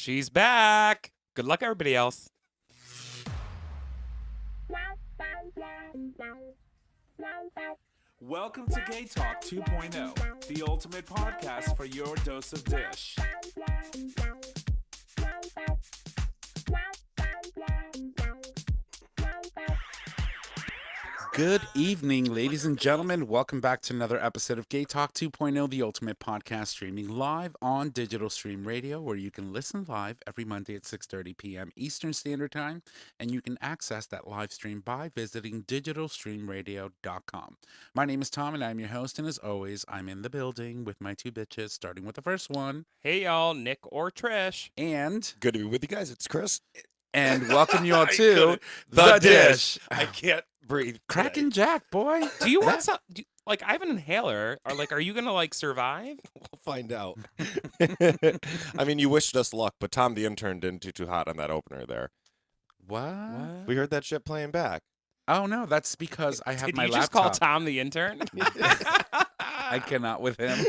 She's back. Good luck, everybody else. Welcome to Gay Talk 2.0, the ultimate podcast for your dose of dish. Good evening, ladies and gentlemen. Welcome back to another episode of Gay Talk 2.0, the ultimate podcast streaming live on Digital Stream Radio, where you can listen live every Monday at 6:30 p.m. Eastern Standard Time, and you can access that live stream by visiting digitalstreamradio.com. My name is Tom, and I'm your host, and as always, I'm in the building with my two bitches, starting with the first one. Hey, y'all. Nick or Trish. And Good to be with you guys. It's Chris. welcome you all to The Dish. I can't breathe. Cracking Jack, boy. Do you want some? I have an inhaler. Are you gonna survive? We'll find out. I mean, you wished us luck, but Tom the intern didn't do too hot on that opener there. What? We heard that shit playing back. Oh, no, that's because I have Did my you laptop. just call Tom the intern? I cannot with him.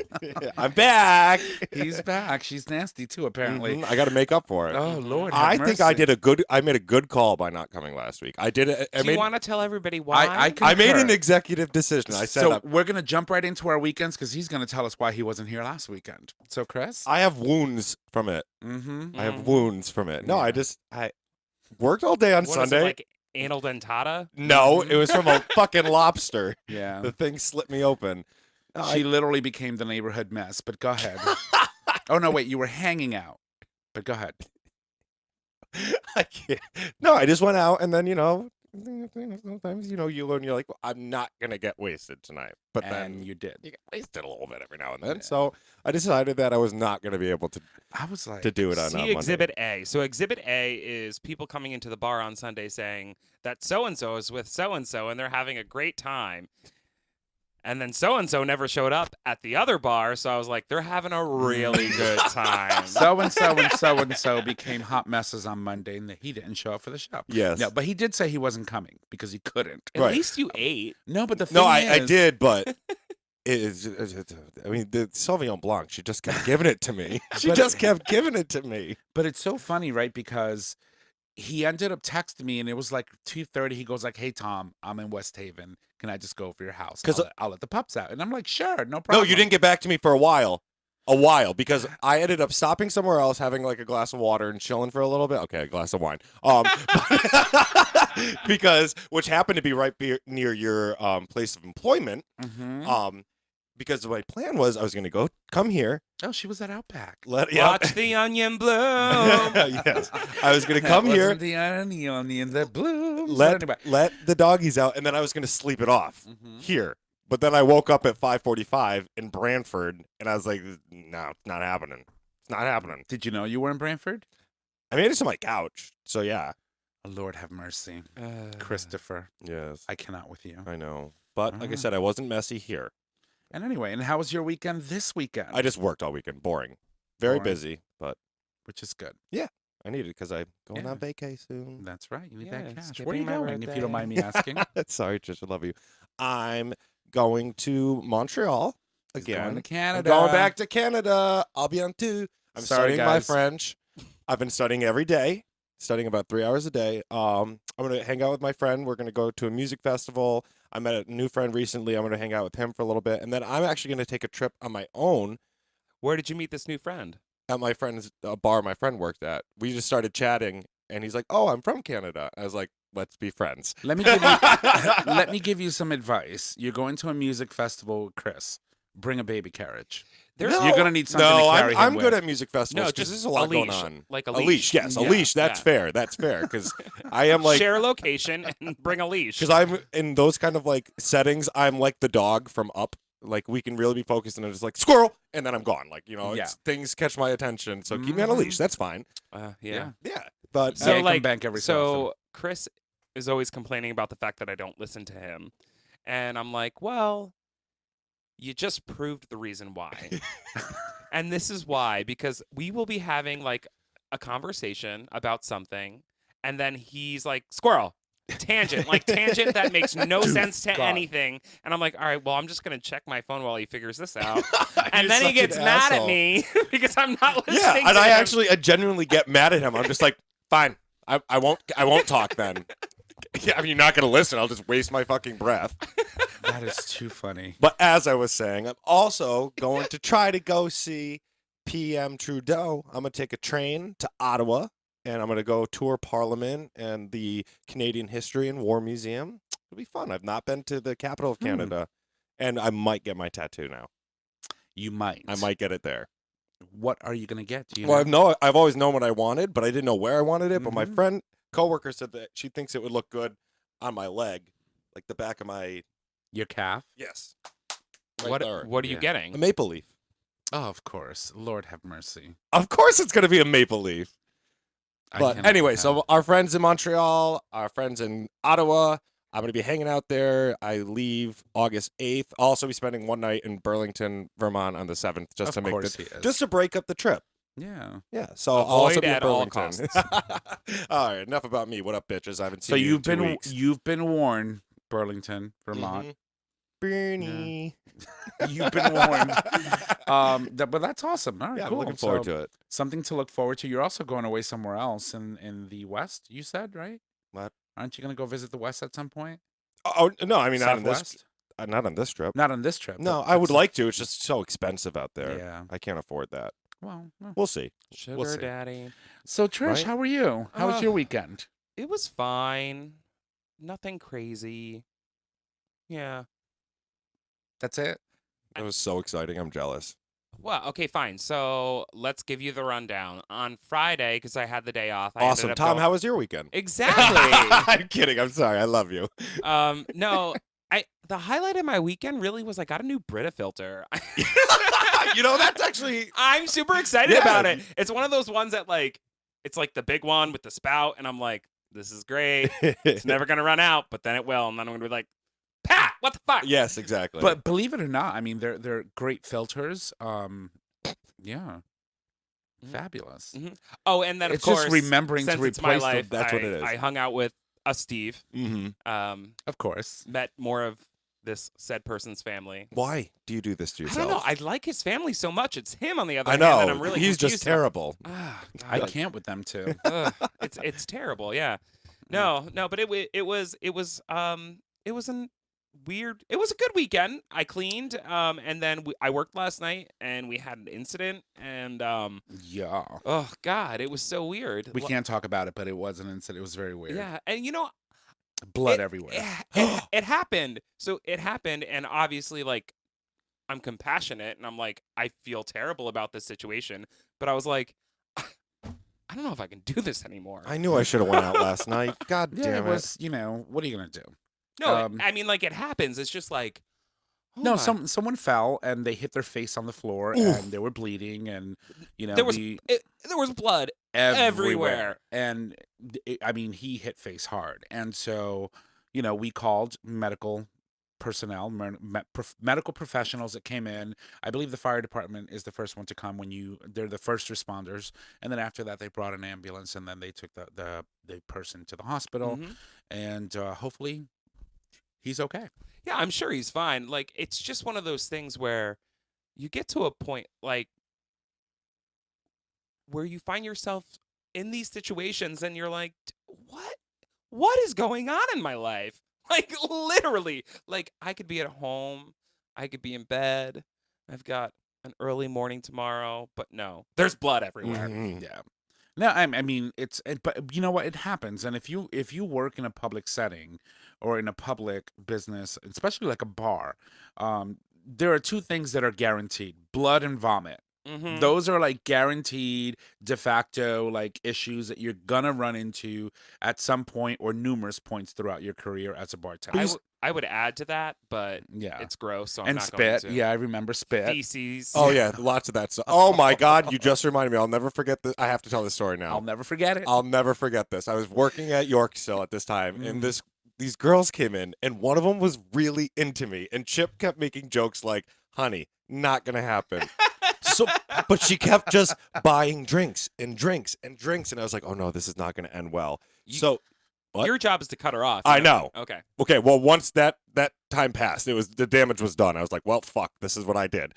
I'm back. He's back. She's nasty too, apparently. I got to make up for it. Oh Lord, I have think mercy. I made a good call by not coming last week. I did it. Do you want to tell everybody why? I made an concur. executive decision. I said So we're gonna jump right into our weekends because he's gonna tell us why he wasn't here last weekend. So Chris, I have wounds from it. mm-hmm. I have wounds from it. No, Yeah. I worked all day on What Sunday. is it, like anal dentata? No, it was from a fucking lobster. Yeah, The thing slit me open. she literally became the neighborhood mess. But go ahead. Oh no, wait, you were hanging out. But go ahead. I can't. No, I just went out, and then sometimes you learn. You're like, well, I'm not gonna get wasted tonight, but And then you did. you get wasted a little bit every now and then. Yeah. So I decided that I was not gonna be able to I was like, do it on See Monday. Exhibit A. So Exhibit A is people coming into the bar on Sunday saying that so-and-so is with so-and-so and they're having a great time. And then so-and-so never showed up at the other bar, so I was like, they're having a really good time. so and so became hot messes on Monday, and he didn't show up for the show. Yes. No, but he did say he wasn't coming because he couldn't. At Right. least you ate. No, but the thing No, I is, did, but I mean, the Sauvignon Blanc. She just kept giving it to me. She But- just kept giving it to me. But it's so funny, right? Because he ended up texting me, and it was like 2:30. He goes like, "Hey Tom, I'm in West Haven. Can I just go over your house? 'Cause- I'll let the pups out." And I'm like, "Sure, no No, problem." you didn't get back to me for a while, because I ended up stopping somewhere else, having like a glass of water and chilling for a little bit. Okay, a glass of wine. Because which happened to be right near your place of employment. Mhm. Because my plan was I was going to come here. Oh, she was at Outback. Watch the onion bloom. Yes, I was going to come That here. wasn't the onion that blooms. Let But anyway. let the doggies out, and then I was going to sleep it off Mhm. here. But then I woke up at 5:45 in Brantford, and I was like, "No, it's not happening. It's not happening." Did you know you were in Brantford? I made it to my couch, so yeah. Oh, Lord have mercy, Christopher. Yes, I cannot with you. I know. But like I Ah. said, I wasn't messy here. And anyway, and how was your weekend this weekend? I just worked all weekend. Boring. Very Boring. busy, but Which is good. I need it because I'm going Yeah. on vacay soon. That's right. You need Yeah, that cash. skipping Where are you my going, if you don't mind me birthday. asking? Sorry, Trish, I love you. I'm going to Montreal He's again. going to I'm Canada. going back to Canada. I'll be on two. I'm Sorry, studying my guys. French. I've been studying every day, studying about 3 hours a day. I'm going to hang out with my friend. We're going to go to a music festival. I met a new friend recently. I'm going to hang out with him for a little bit. And then I'm actually going to take a trip on my own Where did you meet this new friend? at my friend's bar my friend worked at. We just started chatting, and he's like, "Oh, I'm from Canada." I was like, "Let's be friends." Let me give you let me give you some advice. You're going to a music festival with Chris. Bring a baby carriage. You're gonna need something to carry him I'm with. good at music festivals No, because just there's a lot leash. going on. Like a A leash, yes, a Yeah, leash. That's yeah. fair. That's fair because I am like Share a location and bring a leash. because I'm in those kind of like settings. I'm like the dog from Up. Like we can really be focused and it's just like squirrel, and then I'm gone. Like Yeah. things catch my attention. So keep me on a leash. That's fine. Yeah. Yeah, but So- Yeah, you So come back every so often. Chris is always complaining about the fact that I don't listen to him. And I'm like, well, you just proved the reason why. And this is why, because we will be having like a conversation about something, and then he's like, squirrel. tangent that makes no Dude, sense to God. anything. And I'm like, all right, well, I'm just gonna check my phone while he figures this out. And You're then he such gets an mad at asshole. me because I'm not listening. Yeah, and to him. I genuinely get mad at him. I'm just like, fine, I won't talk then. Yeah, I mean, you're not gonna listen. I'll just waste my fucking breath. That is too funny. But as I was saying, I'm also going to try to go see PM Trudeau. I'm gonna take a train to Ottawa, and I'm gonna go tour Parliament and the Canadian History and War Museum. It'll be fun. I've not been to the capital of Canada, and I might get my tattoo now. You might. I might get it there. What are you gonna get? Do you Well, know? I've always known what I wanted, but I didn't know where I wanted it. But my Mhm. coworker said that she thinks it would look good on my leg, like the back of my Your calf? yes. What are you Yeah. A getting? maple leaf. Oh, of course. Lord have mercy. Of course, it's gonna be a maple leaf. I But cannot anyway, with so that. our friends in Montreal, our friends in Ottawa, I'm going to be hanging out there. I leave August 8th. I'll also be spending one night in Burlington, Vermont on the 7th just Of to make course he is. just to break up the trip. Yeah. Yeah, so I'll also Avoid be in at all Burlington. costs. All right, enough about me. What up, bitches? I haven't seen So you in 2 you've weeks. been warned, Burlington, Vermont. Mhm. Bernie. You've been warned. But that's awesome. All right, Yeah, cool. I'm looking forward So to it. something to look forward to. You're also going away somewhere else in the West. You said, right? What? Aren't you gonna go visit the West at some point? Oh no, I mean not on this. Southwest? Not on this trip. Not on this trip. No, but I would at some- like to. It's just so expensive out there. Yeah. I can't afford that. Well. We'll see. Sugar see. daddy. So Trish, Right? how were you? How was your weekend? It was fine. Nothing crazy. Yeah. That's it. It was so exciting. I'm jealous. Well, okay, fine. So let's give you the rundown. On Friday, because I had the day off. I Awesome, ended up Tom. going- How was your weekend? Exactly. I'm kidding. I'm sorry. I love you. No, the highlight of my weekend really was I got a new Brita filter. You know, that's actually I'm super excited Yeah. about it. It's one of those ones that it's like the big one with the spout, and I'm like, this is great. It's never gonna run out, but then it will, and then I'm gonna be like, Pat, what the fuck? Yes, exactly. But believe it or not, I mean they're great filters. Yeah. Mhm. Fabulous. Mhm. Oh, and then of It's course, just remembering to since it's my replace them. life, That's what it is. I hung out with Steve. mm-hmm. Of course. Met more of this said person's family. Why do you do this to I yourself? don't know. I like his family so much. It's him on the other I hand know. that I'm really He's confused just about. terrible. Ah, I God. can't with them too. Ugh, it's terrible. Yeah. No, but it was an weird. It was a good weekend. I cleaned, and then I worked last night, and we had an incident, and Yeah. oh God, it was so weird. We can't talk about it, but it was an incident. It was very weird. Yeah, and Blood it- everywhere. It happened. So it happened, and obviously, like, I'm compassionate, and I'm like, I feel terrible about this situation, but I was like, I don't know if I can do this anymore. I knew I should have went out last night. God Yeah, damn it it. was, what are you gonna do? No, Um, I mean, like, it happens. It's just like, oh No, my- someone fell and they hit their face on the floor Oof. and they were bleeding and there was there was blood everywhere. And I mean, he hit face hard, and so we called medical personnel, medical professionals that came in. I believe the fire department is the first one to come they're the first responders, and then after that they brought an ambulance and then they took the person to the hospital, Mhm. and hopefully he's okay. Yeah, I'm sure he's fine. Like, it's just one of those things where you get to a point, like, where you find yourself in these situations and you're like, what is going on in my life? Like, literally, like, I could be at home, I could be in bed, I've got an early morning tomorrow, but no, there's blood everywhere. Mhm. Yeah. No, I mean but you know what? It happens, and if you work in a public setting or in a public business, especially like a bar, there are two things that are guaranteed: blood and vomit. Mhm. Those are like guaranteed de facto like issues that you're gonna run into at some point or numerous points throughout your career as a bartender. I would add to that, but Yeah. it's gross, so I'm And not going spit. to. Yeah, I remember spit. Feces. Oh yeah, lots of that stuff. Oh my God, you just reminded me. I'll never forget this. I have to tell this story now. I'll never forget it. I'll never forget this. I was working at York still at this time, and these girls came in, and one of them was really into me, and Chip kept making jokes like, "Honey, not gonna happen." So, but she kept just buying drinks and drinks and drinks, and I was like, "Oh no, this is not gonna end well." So What? Your job is to cut her off. I know. Okay. Okay, well, once that time passed, the damage was done. I was like, well, fuck, this is what I did.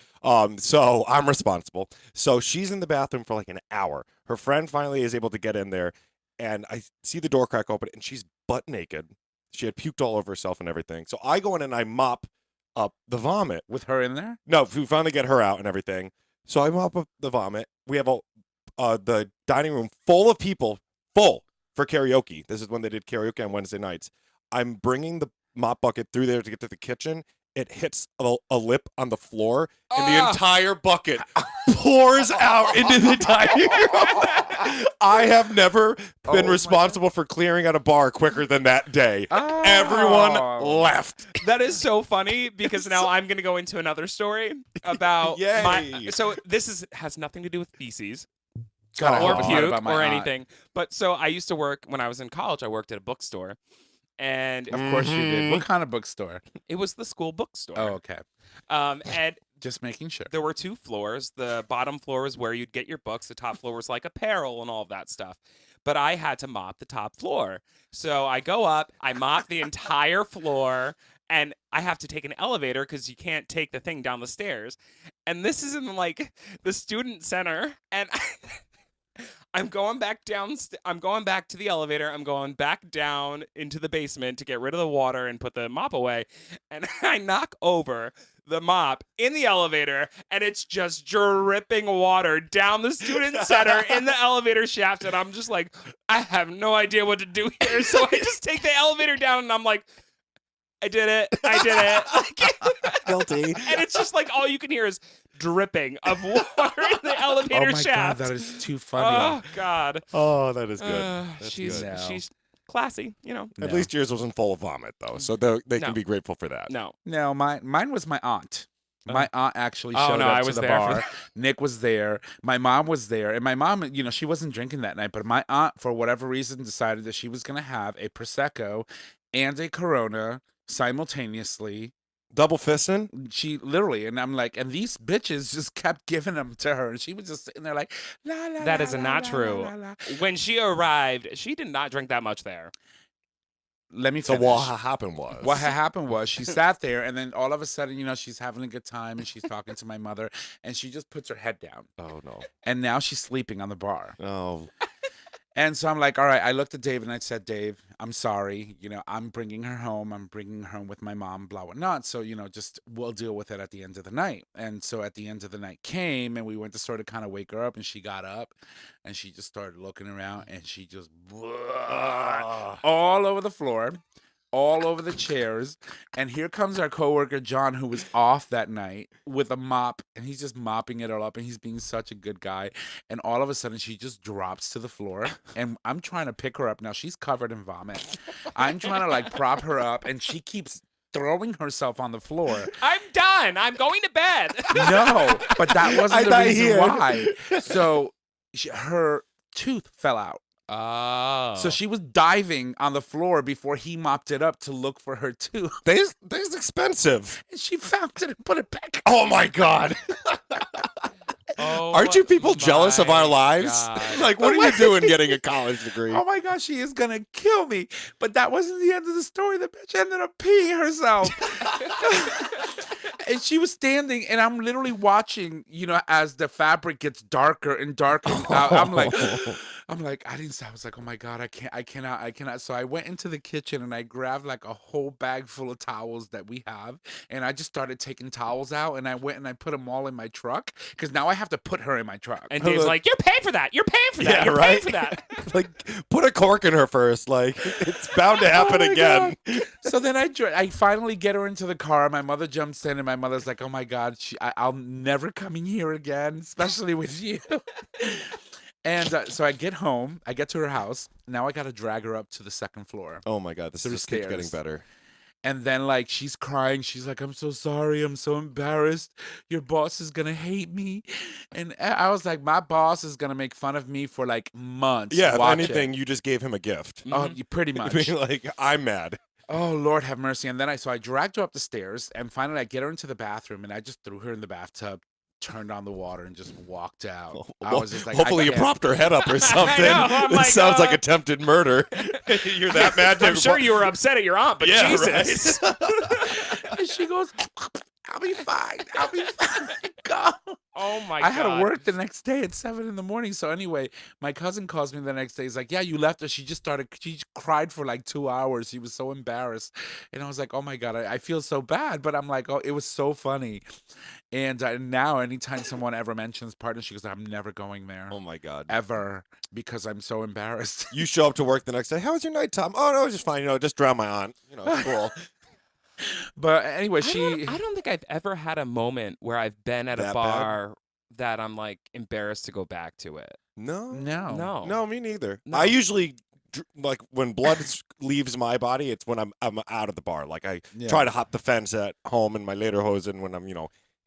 So I'm responsible. So she's in the bathroom for like an hour. Her friend finally is able to get in there, and I see the door crack open, and she's butt naked. She had puked all over herself and everything. So I go in and I mop up the vomit. With her in there? No, we finally get her out and everything. So I mop up the vomit. We have the dining room full of people, full for karaoke. This is when they did karaoke on Wednesday nights. I'm bringing the mop bucket through there to get to the kitchen. It hits a lip on the floor, and the entire bucket pours out into the dining room. I have never been responsible for clearing out a bar quicker than that day. Everyone left. That is so funny because now I'm going to go into another story about Yay. So this has nothing to do with feces. God, I Or hope it's not puke about my or aunt. anything. But so I used to work when I was in college. I worked at a bookstore, and Of course you did. What kind of bookstore? it was the school bookstore. Oh, okay. And Just making sure. there were 2 floors. The bottom floor was where you'd get your books. The top floor was like apparel and all of that stuff. But I had to mop the top floor. So I go up, I mop the entire floor, and I have to take an elevator because you can't take the thing down the stairs. And this is in like the student center, and I'm going back down. I'm going back to the elevator. I'm going back down into the basement to get rid of the water and put the mop away. And I knock over the mop in the elevator, and it's just dripping water down the student center in the elevator shaft. And I'm just like, I have no idea what to do here. So I just take the elevator down, and I'm like, I did it. I did it. Guilty. And it's just like all you can hear is dripping of water in the elevator Oh my shaft. God, that is too funny. Oh God. Oh, that is good. That's she's good. No. she's classy, you know. At No. least yours wasn't full of vomit, though, so they No. can be grateful for that. No. No, mine was my aunt. My aunt actually Oh, showed no, up I to was the there for bar. that. Nick was there. My mom was there. And my mom, she wasn't drinking that night, but my aunt, for whatever reason, decided that she was going to have a Prosecco and a Corona simultaneously. Double fisting? She literally, and I'm like, and these bitches just kept giving them to her. And she was just sitting there like, la, la, That la, is la, not la, true. la, la, la. When she arrived, she did not drink that much there. Let me So finish. what happened was? What had happened was she sat there, and then all of a sudden, she's having a good time, and she's talking to my mother, and she just puts her head down, Oh, no. and now she's sleeping on the bar. Oh. And so I'm like, all right. I looked at Dave, and I said, Dave, I'm sorry. I'm bringing her home. I'm bringing her home with my mom, blah, blah, not. So, just we'll deal with it at the end of the night. And so at the end of the night came, and we went to sort of kind of wake her up, and she got up, and she just started looking around, and she just all over the floor, all over the chairs. And here comes our coworker John, who was off that night, with a mop, and he's just mopping it all up, and he's being such a good guy. And all of a sudden she just drops to the floor, and I'm trying to pick her up. Now she's covered in vomit. I'm trying to like prop her up, and she keeps throwing herself on the floor. I'm done. I'm going to bed. No, but that wasn't the die reason here. why. So her tooth fell out. Oh. So she was diving on the floor before he mopped it up to look for her tooth. They's expensive. And she found it and put it back. Oh, my God. Aren't you people jealous of our lives? God. Like, what are you doing getting a college degree? Oh my gosh, she is gonna kill me. But that wasn't the end of the story. The bitch ended up peeing herself. And she was standing, and I'm literally watching, as the fabric gets darker and darker. I'm like, I didn't say, I was like, oh my God, I cannot. So I went into the kitchen, and I grabbed like a whole bag full of towels that we have. And I just started taking towels out, and I went and I put them all in my truck, because now I have to put her in my truck. And Dave's like, you're paying for that. You're paying for that. Yeah, You're right? paying for that. Like, put a cork in her first. Like, it's bound to happen Oh my again. God. So then I finally get her into the car. My mother jumps in, and my mother's like, oh my God, I'll never come in here again, especially with you. And so I get home. I get to her house. Now I got to drag her up to the second floor. Oh, my God. This Through just keeps getting stairs. better. And then, like, she's crying. She's like, I'm so sorry. I'm so embarrassed. Your boss is going to hate me. And I was like, my boss is going to make fun of me for, like, months. Yeah, if Watch anything, it. you just gave him a gift. Oh, pretty I much. mean, like, I'm mad. Oh, Lord have mercy. And then I dragged her up the stairs, and finally I get her into the bathroom, and I just threw her in the bathtub, turned on the water and just walked out. I Well, was just like, hopefully I you can't. propped her head up or something. I'm This like, sounds like attempted murder. You're that mad. I'm sure you were upset at your aunt, but Yeah, Jesus. And she goes, I'll be fine. I'll be fine. Go. Oh my I had to God. work the next day at 7 in the morning. So anyway, my cousin calls me the next day. He's like, yeah, you left her. She cried for like 2 hours. He was so embarrassed. And I was like, oh my God, I feel so bad. But I'm like, oh, it was so funny. And now anytime someone ever mentions partner, she goes, I'm never going there. Oh my God. Ever. Because I'm so embarrassed. You show up to work the next day. How was your night, Tom? Oh no, it was just fine. Just drown my aunt. It's cool. But anyway, I don't think I've ever had a moment where I've been at a That bad? bar that I'm like embarrassed to go back to it. No. No. No, me neither. No. I usually like when blood leaves my body, it's when I'm out of the bar. Like I try to hop the fence at home in my lederhosen when I'm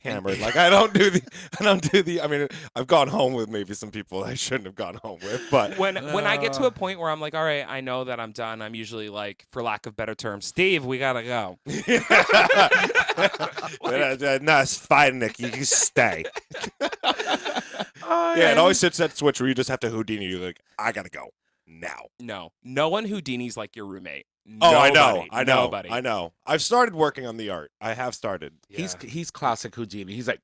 hammered. Like I don't do the. I mean, I've gone home with maybe some people I shouldn't have gone home with, but When I get to a point where I'm like, all right, I know that I'm done, I'm usually like, for lack of better terms, Steve, we gotta go. No, it's fine, Nick. You can stay. Yeah, it always hits that switch where you just have to Houdini. You're like, I gotta go now. No one Houdini's like your roommate. Oh, Nobody. I know. Nobody. I know. I've started working on the art. I have started. He's classic Houdini. He's like,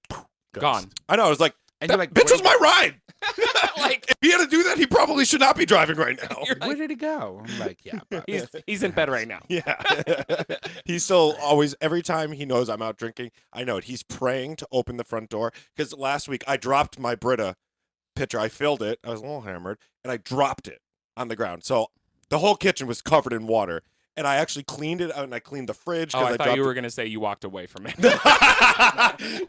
Gone. I know. I was like, And that you're like, bitch was where- my ride. Like, If he had to do that, he probably should not be driving right now. you're Where like, did he go? I'm like, yeah. But he's in bed right now. Yeah. He's still always, every time he knows I'm out drinking, I know it. He's praying to open the front door. Because last week I dropped my Brita pitcher. I filled it. I was a little hammered. And I dropped it on the ground. So the whole kitchen was covered in water. And I actually cleaned it out and I cleaned the fridge. Oh, I thought dropped you it. were going to say you walked away from it.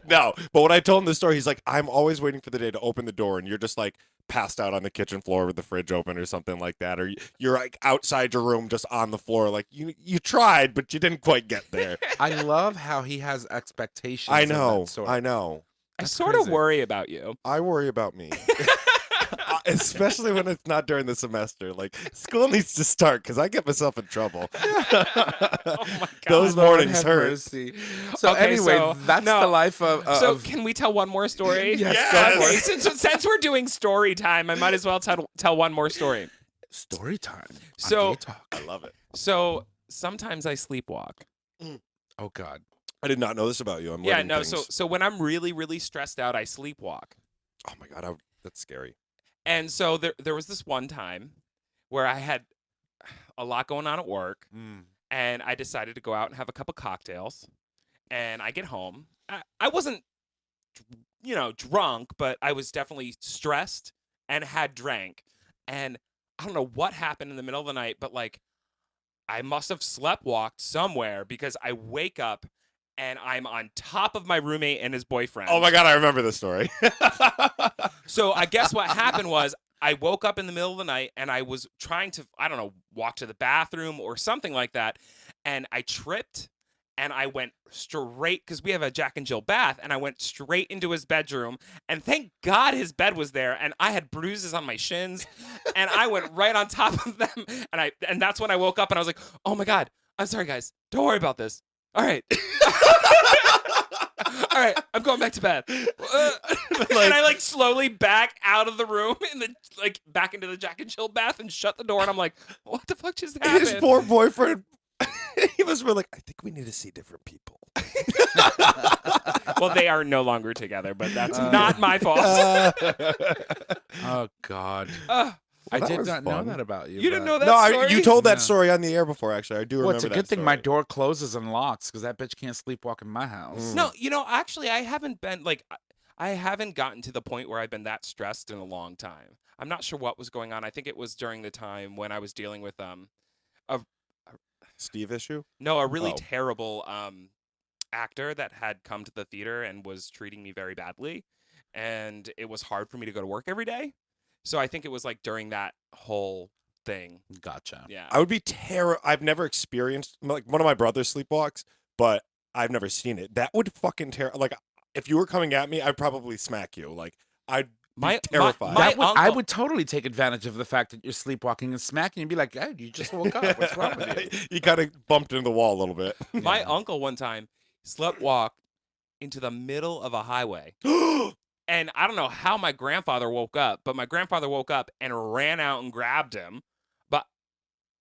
No, but when I told him the story, he's like, I'm always waiting for the day to open the door, and you're just like passed out on the kitchen floor with the fridge open or something like that, or you're like outside your room just on the floor, like you tried, but you didn't quite get there. I love how he has expectations. I of know, that sort. I know. I That's sort of crazy. worry about you. I worry about me. Especially when it's not during the semester. Like, school needs to start because I get myself in trouble. Oh my God. Those Lord mornings have hurt. mercy. So Okay, anyway, so- that's no. the life of. So can we tell one more story? Yes, Yes. go for Okay, it. since we're doing story time, I might as well tell one more story. Story time. on So- Gay Talk. I love it. So sometimes I sleepwalk. Oh God. I did not know this about you. I'm Yeah, learning no. things. So when I'm really, really stressed out, I sleepwalk. Oh my God, that's scary. And so there was this one time where I had a lot going on at work, and I decided to go out and have a couple cocktails. And I get home. I wasn't, drunk, but I was definitely stressed and had drank. And I don't know what happened in the middle of the night, but like I must have sleptwalked somewhere because I wake up and I'm on top of my roommate and his boyfriend. Oh my God, I remember this story. So I guess what happened was I woke up in the middle of the night and I was trying to, I don't know, walk to the bathroom or something like that. And I tripped and I went straight, because we have a Jack and Jill bath, and I went straight into his bedroom. And thank God his bed was there. And I had bruises on my shins and I went right on top of them. And that's when I woke up and I was like, oh my God, I'm sorry, guys. Don't worry about this. All right. All right, I'm going back to bed. And I slowly back out of the room back into the Jack and Jill bath and shut the door. And I'm like, what the fuck just happened? His poor boyfriend. He was really like, I think we need to see different people. Well, they are no longer together, but that's not my fault. Oh God. I that did was not know fun. that about you. You didn't but- know that No, story? you told that No. story on the air before. Actually, I do remember. Well, it's a that good thing my story. door closes and locks because that bitch can't sleepwalk in my house. No, actually, I haven't been I haven't gotten to the point where I've been that stressed in a long time. I'm not sure what was going on. I think it was during the time when I was dealing with Steve issue. a really Oh. terrible actor that had come to the theater and was treating me very badly, and it was hard for me to go to work every day. So I think it was during that whole thing. Gotcha. Yeah. I would be I've never experienced one of my brothers sleepwalks, but I've never seen it. That would fucking if you were coming at me, I'd probably smack you. I'd be terrified. I would totally take advantage of the fact that you're sleepwalking and smacking and be like, hey, you just woke up. What's wrong with you? You kind of bumped into the wall a little bit. My uncle one time sleptwalked into the middle of a highway. And I don't know how my grandfather woke up, but my grandfather woke up and ran out and grabbed him. But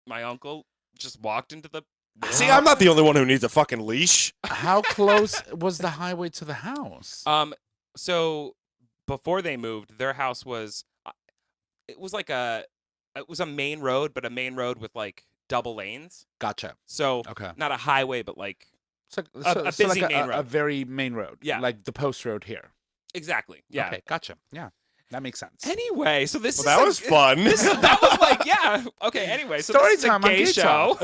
my uncle just walked into the See, I'm not the only one who needs a fucking leash. How close was the highway to the house? So before they moved, their house was it was a main road, but a main road with like double lanes. Gotcha. So Okay. not a highway, but like So, a busy like main a road. very main road. Yeah. Like the post road here. exactly. Yeah. Okay, gotcha. Yeah. That makes sense. Anyway, so this Well, is that was fun. that was like, yeah. Okay, anyway, so Story this is a time on gay Gay show.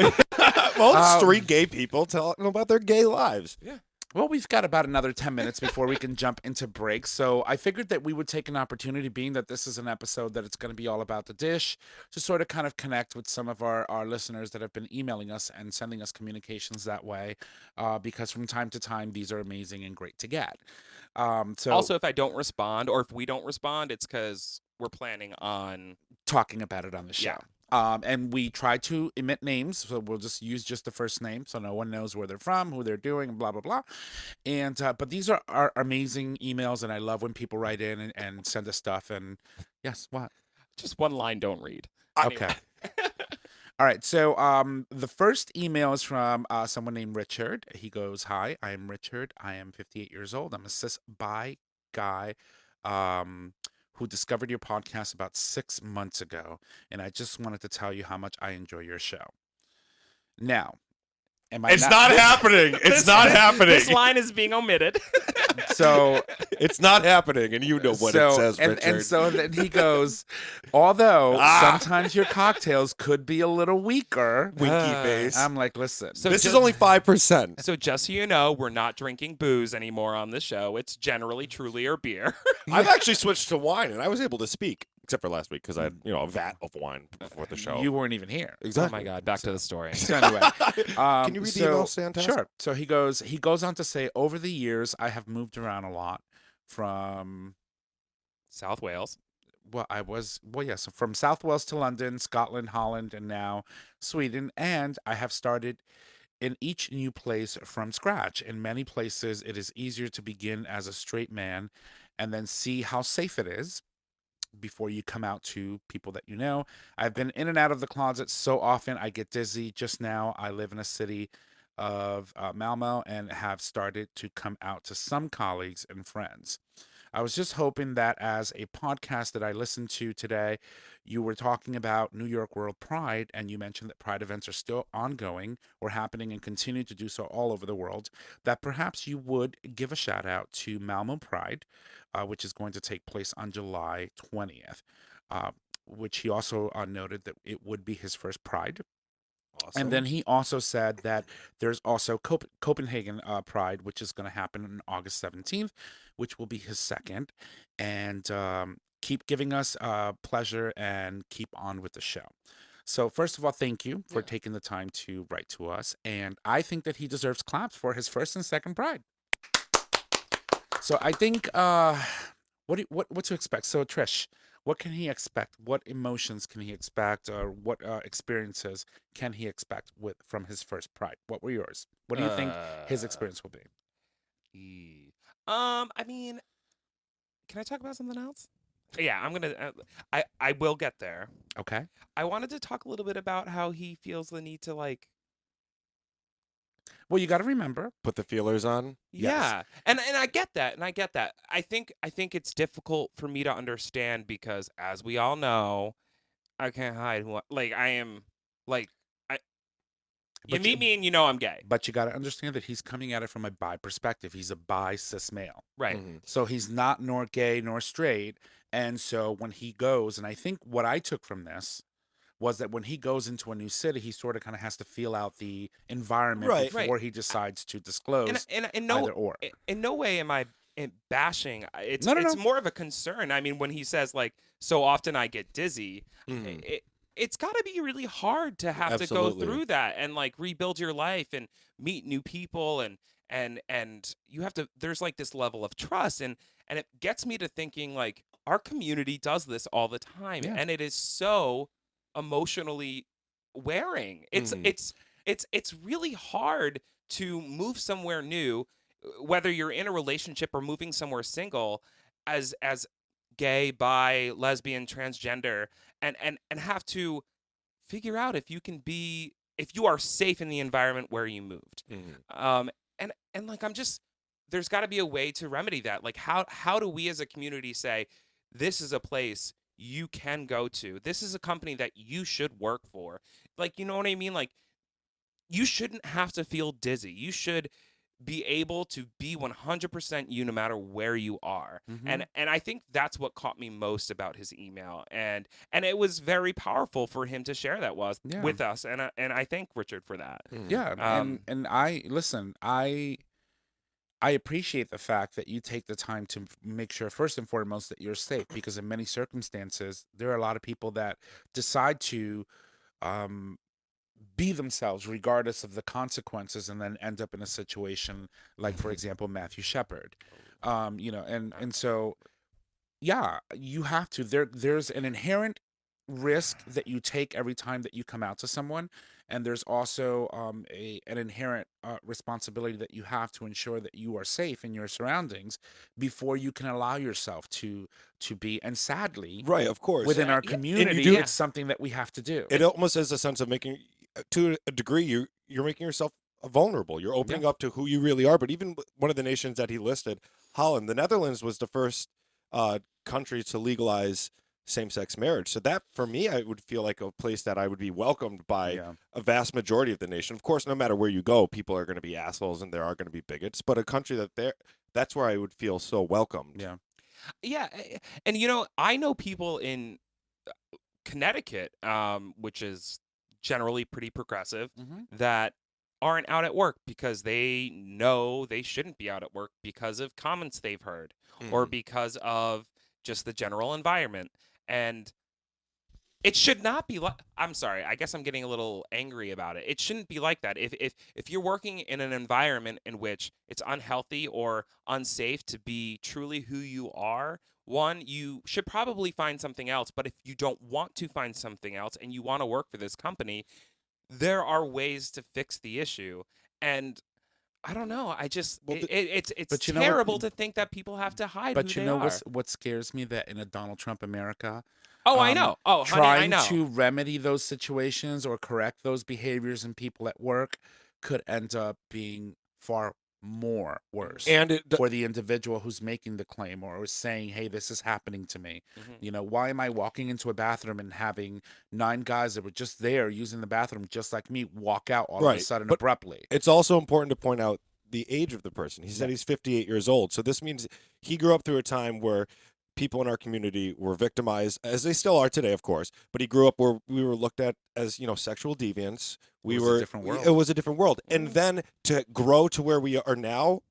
Well, it's 3 gay people talking about their gay lives. Well, we've got about another 10 minutes before we can jump into break. So I figured that we would take an opportunity, being that this is an episode that it's going to be all about the dish, to sort of kind of connect with some of our listeners that have been emailing us and sending us communications that way, because from time to time, these are amazing and great to get. So Also, if I don't respond, or if we don't respond, it's because we're planning on. talking about it on the show. Yeah. And we try to emit names, so we'll just use just the first name, so no one knows where they're from, who they're doing, and blah blah blah. And but these are amazing emails, and I love when people write in and send us stuff. And yes, what? Just one line, don't read. Okay. All right. So the first email is from someone named Richard. He goes, "Hi, I am Richard. I am 58 years old. I'm a cis bi guy." Who discovered your podcast about 6 months ago, and I just wanted to tell you how much I enjoy your show. Now, am I It's not happening. It's not happening. This line is being omitted. So It's not happening, and you know what it says, Richard. and so then he goes, although Ah. sometimes your cocktails could be a little weaker. Winky face. I'm like, listen. So This ju- is only 5%. So just so you know, we're not drinking booze anymore on this show. It's generally Truly or beer. I've actually switched to wine, and I was able to speak, except for last week because I had, a vat of wine before the show. You weren't even here. Oh exactly. my God! Back to the story. So anyway, Can you read the email, Santas? Sure. So he goes on to say, over the years, I have moved around a lot from, South Wales. so from South Wales to London, Scotland, Holland, and now Sweden. And I have started in each new place from scratch. In many places, it is easier to begin as a straight man and then see how safe it is before you come out to people that you know. I've been in and out of the closet so often I get dizzy. Just now, I live in a city of Malmo and have started to come out to some colleagues and friends. I was just hoping that as a podcast that I listened to today, you were talking about New York World Pride, and you mentioned that Pride events are still ongoing or happening and continue to do so all over the world, that perhaps you would give a shout out to Malmo Pride, which is going to take place on July 20th, which he also noted that it would be his first Pride. Awesome. And then he also said that there's also Copenhagen Pride, which is going to happen on August 17th, which will be his second. And keep giving us pleasure and keep on with the show. So first of all, thank you for taking the time to write to us. And I think that he deserves claps for his first and second Pride. So I think what to expect. So Trish, what can he expect? What emotions can he expect, or what experiences can he expect from his first Pride? What were yours? What do you think his experience will be? I mean, can I talk about something else? Yeah, I'm gonna. I will get there. Okay. I wanted to talk a little bit about how he feels the need to like. Well, you got to remember. Put the feelers on. Yeah, and I get that, and I get that. I think it's difficult for me to understand because, as we all know, I can't hide who I am. Like you But meet me and you know I'm gay, But you got to understand that he's coming at it from a bi perspective. He's a bi cis male. right? Mhm. So he's not nor gay nor straight. And so when he goes, and I think what I took from this was that when he goes into a new city, he sort of kind of has to feel out the environment Right. before he decides to disclose And either or. in no way am I bashing. It's No. more of a concern. I mean, when he says like, so often I get dizzy, Mhm. it's got to be really hard to have to Absolutely. go through that and like rebuild your life and meet new people and you have to. There's like this level of trust and it gets me to thinking like our community does this all the time Yeah. and it is so emotionally wearing. It's Mhm. it's really hard to move somewhere new. whether you're in a relationship or moving somewhere single, as gay, bi, lesbian, transgender, and have to figure out if you are safe in the environment where you moved. Mhm. And like I'm just there's got to be a way to remedy that. Like how do we as a community say this is a place you can go to. This is a company that you should work for. Like, you know what I mean? Like, you shouldn't have to feel dizzy. You should be able to be 100% you no matter where you are. Mhm. And I think that's what caught me most about his email. And it was very powerful for him to share that Yeah. with us. And I thank Richard for that. Mhm. Yeah, Um, and I listen, I appreciate the fact that you take the time to make sure first and foremost that you're safe, because in many circumstances there are a lot of people that decide to um be themselves regardless of the consequences, and then end up in a situation like, for example, Matthew Shepard. And so yeah, you have to. There's an inherent risk that you take every time that you come out to someone, and there's also an inherent responsibility that you have to ensure that you are safe in your surroundings before you can allow yourself to be. And sadly, Right, of course. within our yeah, community, do- it's something that we have to do. It almost has a sense of making, to a degree, you're making yourself vulnerable. You're opening up to who you really are. But even one of the nations that he listed, Holland, the Netherlands was the first country to legalize same-sex marriage. So that, for me, I would feel like a place that I would be welcomed by Yeah. a vast majority of the nation. Of course, no matter where you go, people are going to be assholes and there are going to be bigots. But a country that's where I would feel so welcomed. Yeah. yeah. And, I know people in Connecticut, which is generally pretty progressive, Mhm. that aren't out at work because they know they shouldn't be out at work because of comments they've heard or Mhm. because of just the general environment. And it should not be like, I'm sorry, I guess I'm getting a little angry about it. It shouldn't be like that. If you're working in an environment in which it's unhealthy or unsafe to be truly who you are, one, you should probably find something else. But if you don't want to find something else and you want to work for this company, there are ways to fix the issue. And I don't know. I just Well, it's But you know what? terrible to think that people have to hide who But you they know are. what scares me, that in a Donald Trump America, Oh, I know. Oh, honey, I trying know. to remedy those situations or correct those behaviors in people at work could end up being far more worse And for the individual who's making the claim or is saying, "Hey, this is happening to me." Mhm. Why am I walking into a bathroom and having 9 guys that were just there using the bathroom just like me walk out all of a right. sudden But abruptly? it's also important to point out the age of the person. He Yeah. said he's 58 years old. So this means he grew up through a time where people in our community were victimized, as they still are today, of course. But he grew up where we were looked at as, sexual deviants. It was a different It world. was a different world. And Mhm. then to grow to where we are now,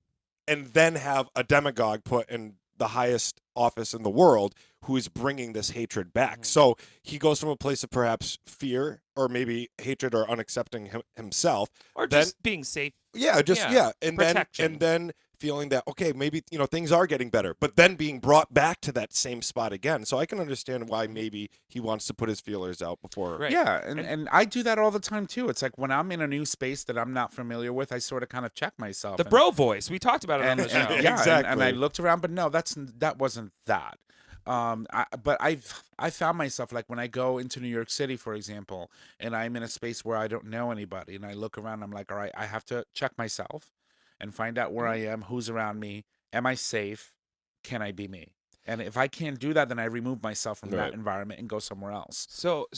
and then have a demagogue put in the highest office in the world who is bringing this hatred back. Mhm. So he goes from a place of perhaps fear or maybe hatred or unaccepting himself. Or Then just being safe. yeah, Protection. and then feeling that, okay, maybe things are getting better, but then being brought back to that same spot again. So I can understand why maybe he wants to put his feelers out before. Right. Yeah, and, And- and I do that all the time too. It's like when I'm in a new space that I'm not familiar with, I sort of kind of check myself. The bro voice. We talked about it on and, the show. and yeah, and I Exactly. looked around, but no, that wasn't that. But I found myself, like, when I go into New York City, for example, and I'm in a space where I don't know anybody, and I look around, I'm like, all right, I have to check myself and find out where I am, who's around me, am I safe, can I be me? And if I can't do that, then I remove myself from Right. that environment and go somewhere else. So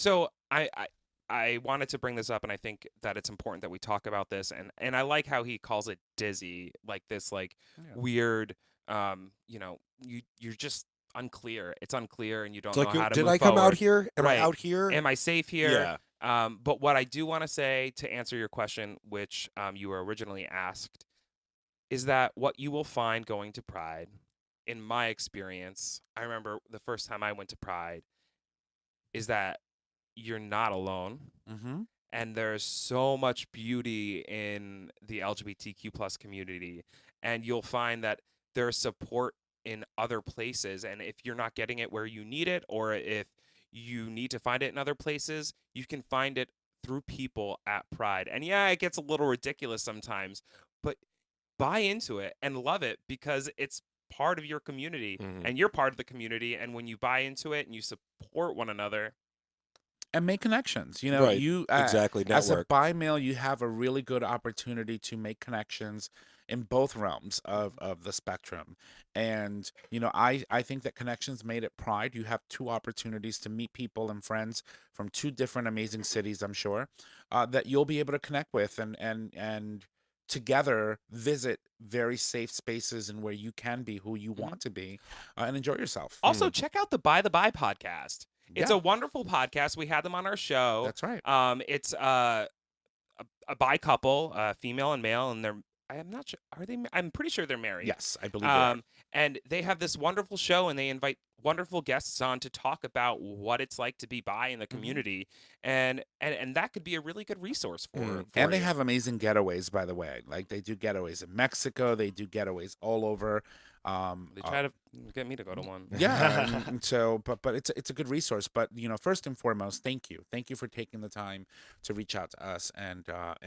I wanted to bring this up, and I think that it's important that we talk about this. And I like how he calls it dizzy, like this, like Yeah. weird. You're just unclear. It's unclear, and you don't It's like, know how to did move I come out forward. here? Am Right. I out here? Am I safe here? Yeah. But what I do want to say to answer your question, which you were originally asked, is that what you will find going to Pride, in my experience, I remember the first time I went to Pride, is that you're not alone. Mm-hmm. And there's so much beauty in the LGBTQ plus community. And you'll find that there's support in other places. And if you're not getting it where you need it, or if you need to find it in other places, you can find it through people at Pride. And yeah, it gets a little ridiculous sometimes, but buy into it and love it because it's part of your community and you're part of the community. And when you buy into it and you support one another, and make connections. Right. You Exactly. as a Network. bi male, you have a really good opportunity to make connections in both realms of the spectrum. And I think that Connections Made at Pride, you have two opportunities to meet people and friends from two different amazing cities. I'm sure that you'll be able to connect with and together visit very safe spaces and where you can be who you want to be and enjoy yourself. also check out the By the By podcast. It's Yeah. a wonderful podcast. We had them on our show. That's right. It's a bi couple, female and male, and I'm not sure. Are they? I'm pretty sure they're married. Yes, I believe they are. And they have this wonderful show, and they invite wonderful guests on to talk about what it's like to be bi in the community, and that could be a really good resource for And they you. have amazing getaways, by the way. Like they do getaways in Mexico, they do getaways all over. They try to get me to go to one. Yeah, and so, but it's a good resource. But first and foremost, thank you for taking the time to reach out to us and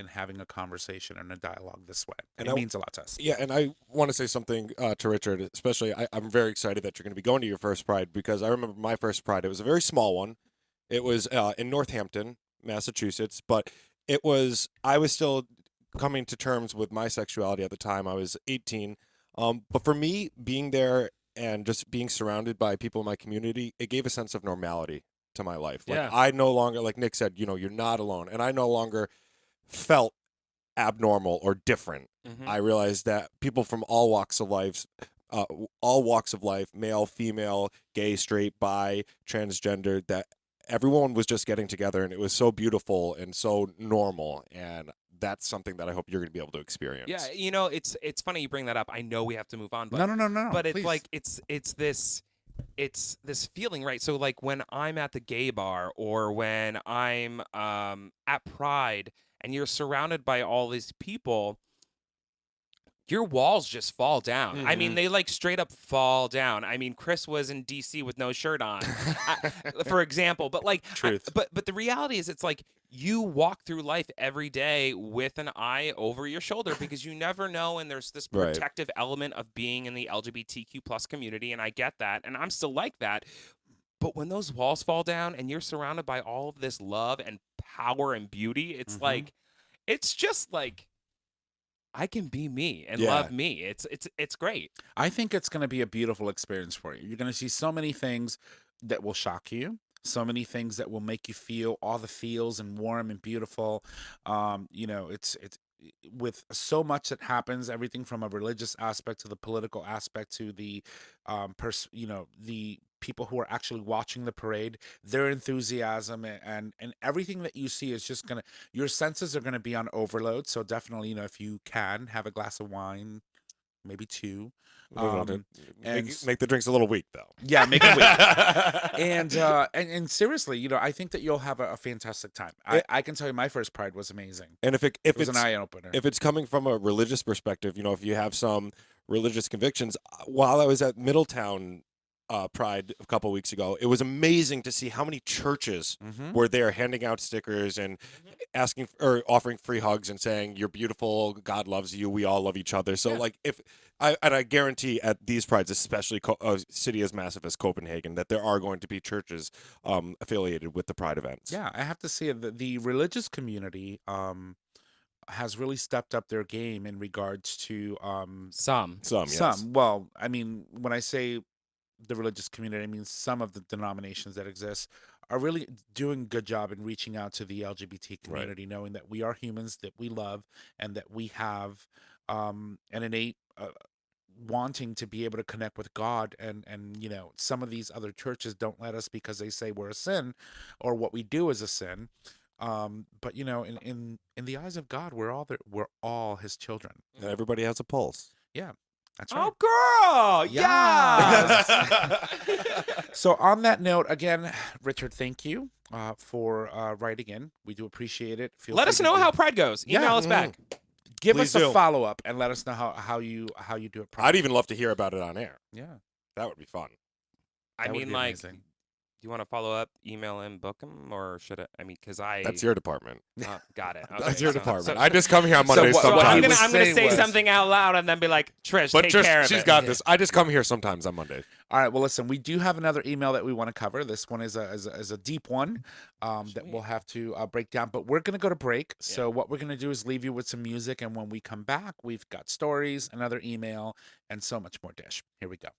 having a conversation and a dialogue this way. And it I- means a lot to us. Yeah, and I want to say something to Richard, especially. I'm very excited that you're going to be going to your first Pride because I remember my first Pride. It was a very small one. It was in Northampton, Massachusetts, but I was still coming to terms with my sexuality at the time. I was 18. But for me, being there and just being surrounded by people in my community, it gave a sense of normality to my life. Like Yeah. I no longer, like Nick said, you're not alone, and I no longer felt abnormal or different. I realized that people from all walks of life, male, female, gay, straight, bi, transgender, that everyone was just getting together, and it was so beautiful and so normal. And that's something that I hope you're going to be able to experience. Yeah, it's funny you bring that up. I know we have to move on, but No. but it's please. like it's this feeling, right? So like when I'm at the gay bar or when I'm at Pride and you're surrounded by all these people, your walls just fall down. I mean, they like straight up fall down. I mean, Chris was in DC with no shirt on, for example. But like, Truth. but the reality is, it's like you walk through life every day with an eye over your shoulder because you never know, and there's this Right. protective element of being in the LGBTQ plus community, and I get that, and I'm still like that. But when those walls fall down and you're surrounded by all of this love and power and beauty, it's like, it's just like, I can be me and Yeah. love me. It's great. I think it's going to be a beautiful experience for you. You're going to see so many things that will shock you, so many things that will make you feel all the feels and warm and beautiful. It's with so much that happens, everything from a religious aspect to the political aspect to the the people who are actually watching the parade, their enthusiasm and everything that you see is just gonna, your senses are gonna be on overload. So definitely, if you can have a glass of wine, maybe two. Make the drinks a little weak, though. Yeah, make it weak. And seriously, I think that you'll have a fantastic time. I can tell you, my first Pride was amazing. And if It was it's an eye opener. if it's coming from a religious perspective, if you have some religious convictions, while I was at Middletown Pride a couple weeks ago, it was amazing to see how many churches were there handing out stickers and asking or offering free hugs and saying, "You're beautiful. God loves you. We all love each other." So, like, I guarantee at these prides, especially a city as massive as Copenhagen, that there are going to be churches affiliated with the Pride events. Yeah, I have to say that the religious community has really stepped up their game in regards to Some. Yes. Well, I mean, when I say the religious community, I mean some of the denominations that exist are really doing a good job in reaching out to the LGBT community, knowing that we are humans, that we love, and that we have an innate wanting to be able to connect with God. And some of these other churches don't let us because they say we're a sin or what we do is a sin. But in the eyes of God, we're all his children. And everybody has a pulse. Yeah, that's right. Oh, girl! Yes! Yes! So on that note, again, Richard, thank you for writing in. We do appreciate it. Let free us to know do- how Pride goes. Yeah. Email us back. Give Please us a do. follow up and let us know how you do it. I'd even love to hear about it on air. Yeah. That would be fun. I That would mean, be like, amazing. you want to follow up, email him, book him, or should I? I mean, because That's your department. got it. That's Okay, your so- department. so- I just come here on So Mondays what- So what he I'm sometimes. was gonna saying say was- something out loud and then be like, Trish, But take just, care of she's it. got this. I just come here sometimes on Mondays. All right. Well, listen, we do have another email that we want to cover. This one is a deep one that we'll have to break down. But we're gonna go to break. So what we're gonna do is leave you with some music, and when we come back, we've got stories, another email, and so much more. Dish. Here we go.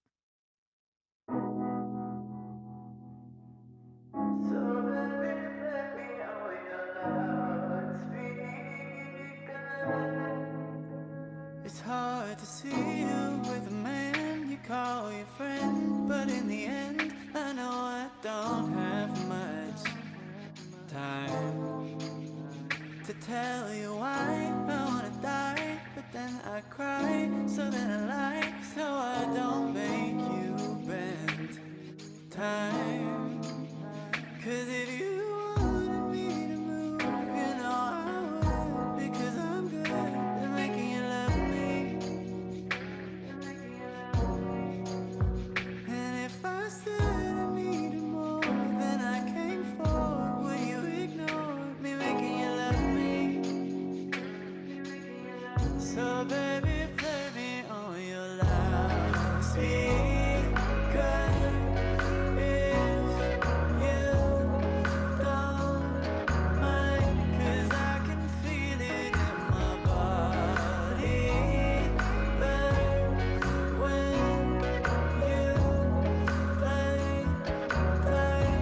It's hard to see you with a man you call your friend, but in the end, I know I don't have much time to tell you why I wanna die, but then I cry, so then I lie, so I don't make you bend time. 'Cause if you wanted me to move, you know I would, because I'm good at making you love me. And if I said I needed more than I came for, would you ignore me making you love me? So baby, play me on your loudspeaker. If you don't mind, 'cause I can feel it in my body burn when you play tight.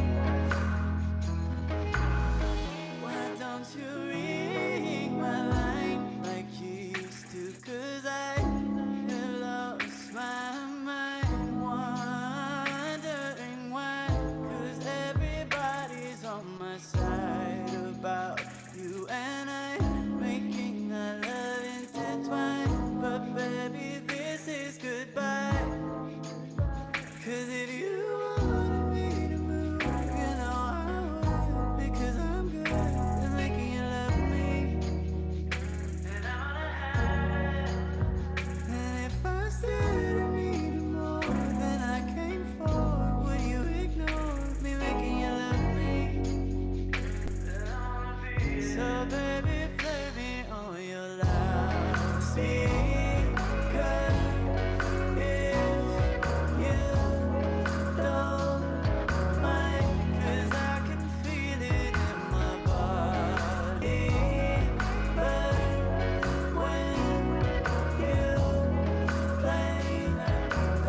Why don't you ring my line like you used to? 'Cause I have lost my mind, wondering why. 'Cause everybody's on my side about you and I, making our love intertwine. But baby, this is goodbye. 'Cause if you wanted me to move, you know I would, because I'm good at making you love me. And I wanna have it. And if I said I needed more than I came for, would you ignore me making you love me? So baby, play me on your loudspeaker. If you don't mind, 'cause I can feel it in my body burn when you play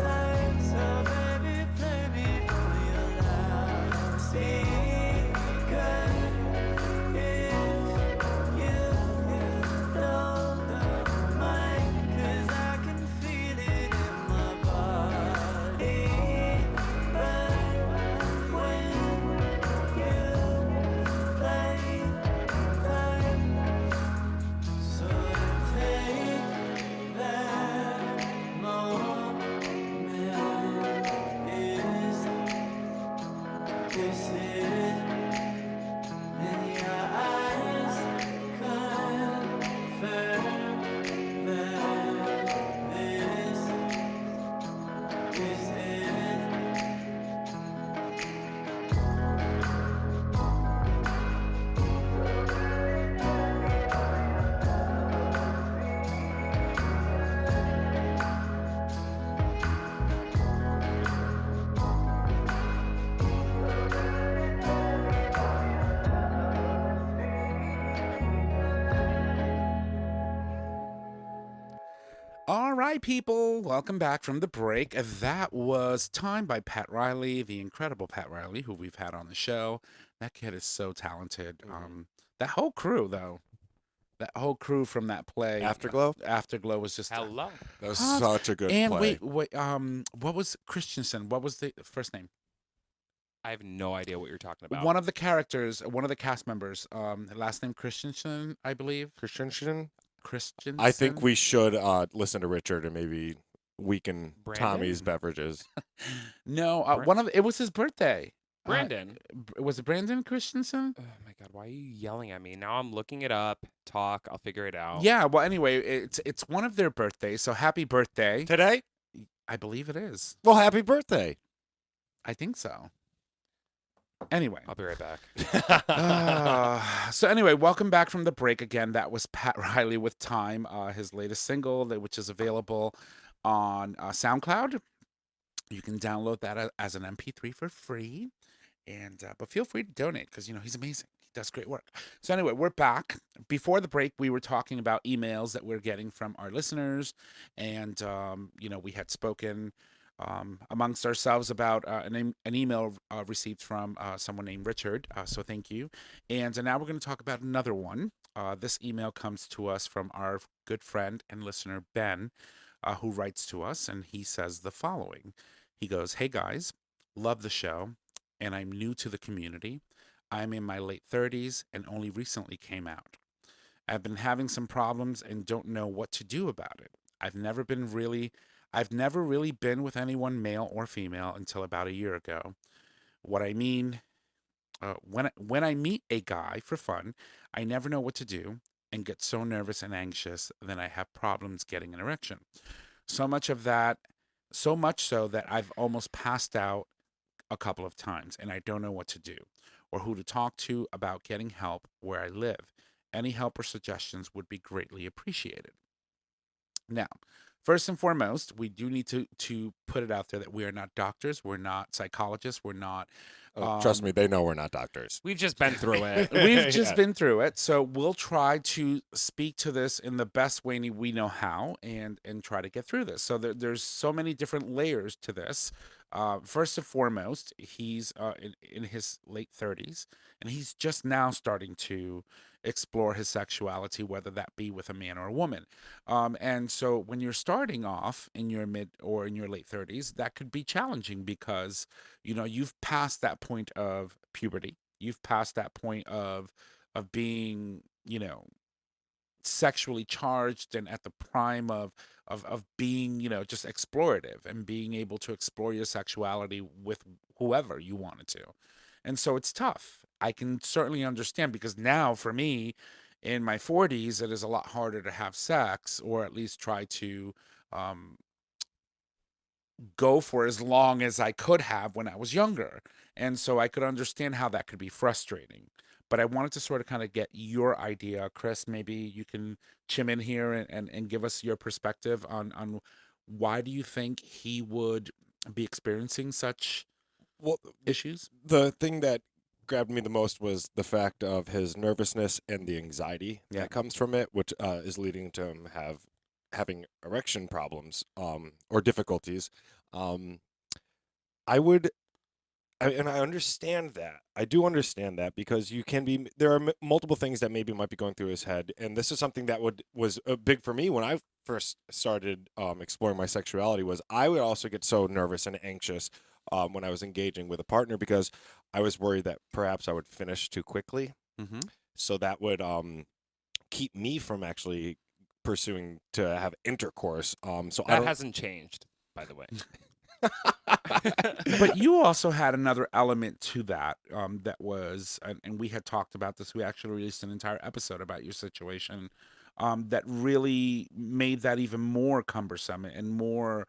tight. So baby, play me on your loudspeaker. If you don't mind, 'cause I can feel it in my body burn when you play tight. So take that moment. Is it in your eyes? Confirm that this is it. All right, people, welcome back from the break. That was Time by Pat Riley, the incredible Pat Riley, who we've had on the show. That kid is so talented. That whole crew, though, that whole crew from that play, Afterglow? Afterglow was just Hello. That was Huh? such a good And play. wait, what was Christensen? What was the first name? I have no idea what you're talking about. One of the characters, one of the cast members, last name Christensen, I believe. Christensen? Christensen. I think we should listen to Richard and maybe weaken Brandon? Tommy's beverages. No, it was his birthday. Brandon. Was it Brandon Christensen? Oh my God, why are you yelling at me? Now I'm looking it up. Talk. I'll figure it out. Yeah. Well, anyway, it's one of their birthdays. So happy birthday! Today? I believe it is. Well, happy birthday. I think so. Anyway. I'll be right back. So anyway, welcome back from the break again. That was Pat Riley with Time, his latest single, which is available on SoundCloud. You can download that as an MP3 for free, and but feel free to donate because he's amazing. He does great work. So anyway, we're back. Before the break, we were talking about emails that we're getting from our listeners, and we had spoken amongst ourselves about an email received from someone named Richard. So thank you. And now we're going to talk about another one. This email comes to us from our good friend and listener, Ben, who writes to us, and he says the following. He goes, "Hey guys, love the show, and I'm new to the community. I'm in my late 30s and only recently came out. I've been having some problems and don't know what to do about it. I've never really been with anyone, male or female, until about a year ago. What I mean, when I meet a guy for fun, I never know what to do and get so nervous and anxious that I have problems getting an erection. So much so that I've almost passed out a couple of times and I don't know what to do or who to talk to about getting help where I live. Any help or suggestions would be greatly appreciated." Now, first and foremost, we do need to put it out there that we are not doctors, we're not psychologists, we're not. Trust me, they know we're not doctors. We've just been through it. We've just Yeah. been through it, so we'll try to speak to this in the best way we know how, and try to get through this. So there's so many different layers to this. First and foremost, he's in his late 30s, and he's just now starting to explore his sexuality, whether that be with a man or a woman. And so when you're starting off in your mid or in your late 30s, that could be challenging because you've passed that point of puberty. You've passed that point of being, sexually charged and at the prime of being, just explorative and being able to explore your sexuality with whoever you wanted to. And so it's tough. I can certainly understand because now for me in my 40s, it is a lot harder to have sex or at least try to um, go for as long as I could have when I was younger. And so I could understand how that could be frustrating. But I wanted to sort of kind of get your idea, Chris. Maybe you can chime in here and give us your perspective on why do you think he would be experiencing such Well, issues? the thing that grabbed me the most was the fact of his nervousness and the anxiety Yeah. that comes from it, which is leading to him having erection problems or difficulties. Um, and I understand that. I do understand that because there are multiple things that maybe might be going through his head, and this is something that was big for me when I first started exploring my sexuality. Was I would also get so nervous and anxious when I was engaging with a partner because I was worried that perhaps I would finish too quickly, Mm-hmm. so that would keep me from actually pursuing to have intercourse. So I That don't. hasn't changed, by the way. But you also had another element to that that was, and we had talked about this. We actually released an entire episode about your situation that really made that even more cumbersome and more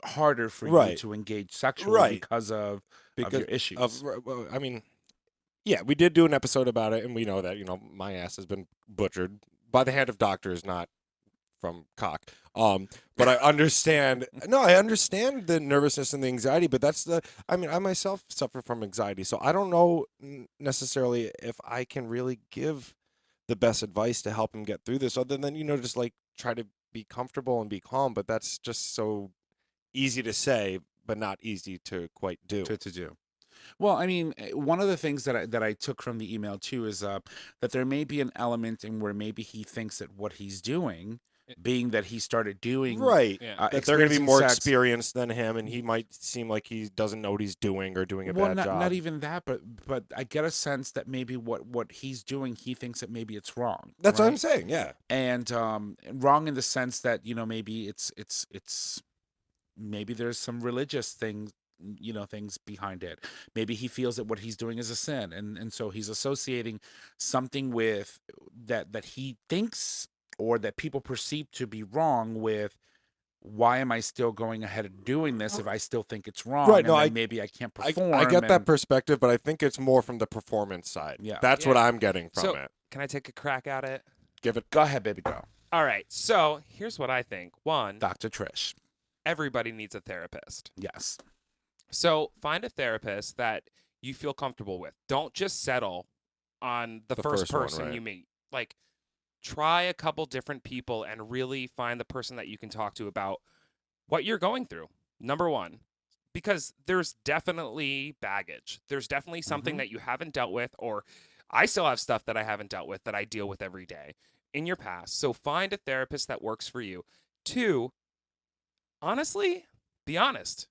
harder for you Right. to engage sexually Right. because of your issues. Well, I mean, yeah, we did do an episode about it, and we know that my ass has been butchered by the hand of doctors, not from cock. But I understand. No, I understand the nervousness and the anxiety, but I mean, I myself suffer from anxiety, so I don't know necessarily if I can really give the best advice to help him get through this, other than just like try to be comfortable and be calm. But that's just so easy to say, but not easy to quite do. to do. Well, I mean, one of the things that I took from the email too is that there may be an element in where maybe he thinks that what he's doing, being that he started doing Right. Yeah. That they're going to be experiencing more sex- experienced than him, and he might seem like he doesn't know what he's doing or doing a well, bad job. not even that, but I get a sense that maybe what he's doing, he thinks that maybe it's wrong. That's what I'm right? saying. Yeah. And wrong in the sense that maybe it's maybe there's some religious things behind it. Maybe he feels that what he's doing is a sin, and so he's associating something with that he thinks or that people perceive to be wrong with why am I still going ahead and doing this if I still think it's wrong? Right, And no, then maybe I can't perform. I get that and- perspective, but I think it's more from the performance side. Yeah. That's what I'm getting from So it. can I take a crack at it? Give it. Go ahead, baby, go. All right. So here's what I think. One, Dr. Trish. everybody needs a therapist. Yes. So find a therapist that you feel comfortable with. Don't just settle on the first first one, person right. you meet. Like, try a couple different people and really find the person that you can talk to about what you're going through. Number one, because there's definitely baggage. There's definitely something Mhm. that you haven't dealt with, or I still have stuff that I haven't dealt with that I deal with every day in your past. So find a therapist that works for you. Two, honestly, be honest.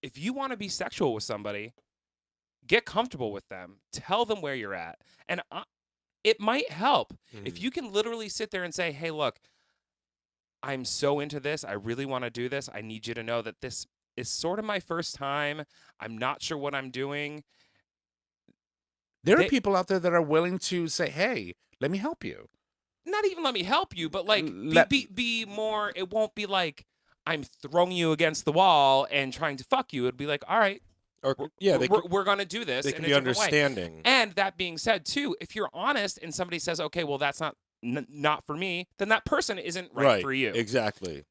If you want to be sexual with somebody, get comfortable with them. Tell them where you're at. And it might help if you can literally sit there and say, hey, look, I'm so into this. I really want to do this. I need you to know that this is sort of my first time. I'm not sure what I'm doing. There are They- people out there that are willing to say, hey, let me help you. Not even let me help you, but like Let- be more. It won't be like I'm throwing you against the wall and trying to fuck you. It'd be like, all right, Or, yeah, we're going to do this they in can a be different way. understanding. And that being said, too, if you're honest and somebody says, okay, well, that's not for me, then that person isn't right for you. Exactly.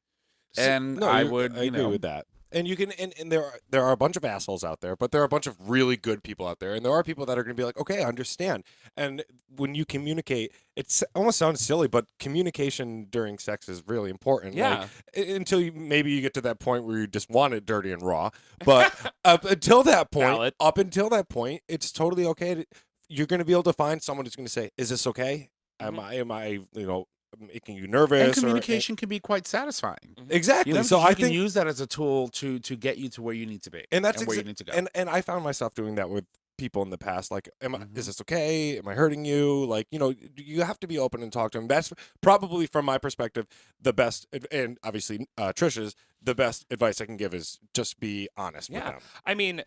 And no, I you- would, I you agree know, with that. And you can, and there are a bunch of assholes out there, but there are a bunch of really good people out there, and there are people that are going to be like, okay, I understand. And when you communicate, it almost sounds silly, but communication during sex is really important. Yeah. Like, until maybe you get to that point where you just want it dirty and raw, but up until that point, Valid. it's totally okay. You're going to be able to find someone who's going to say, "Is this okay? Mhm. Am I, making you nervous?" and or- communication can be quite satisfying. exactly. You know, So 'cause you I can think use that as a tool to get you to where you need to be, and that's where you need to go. And I found myself doing that with people in the past. Like, Mhm. is this okay? Am I hurting you? Like, you have to be open and talk to them. That's probably, from my perspective, the best. And obviously, Trisha's, the best advice I can give is just be honest with Yeah. them. I mean,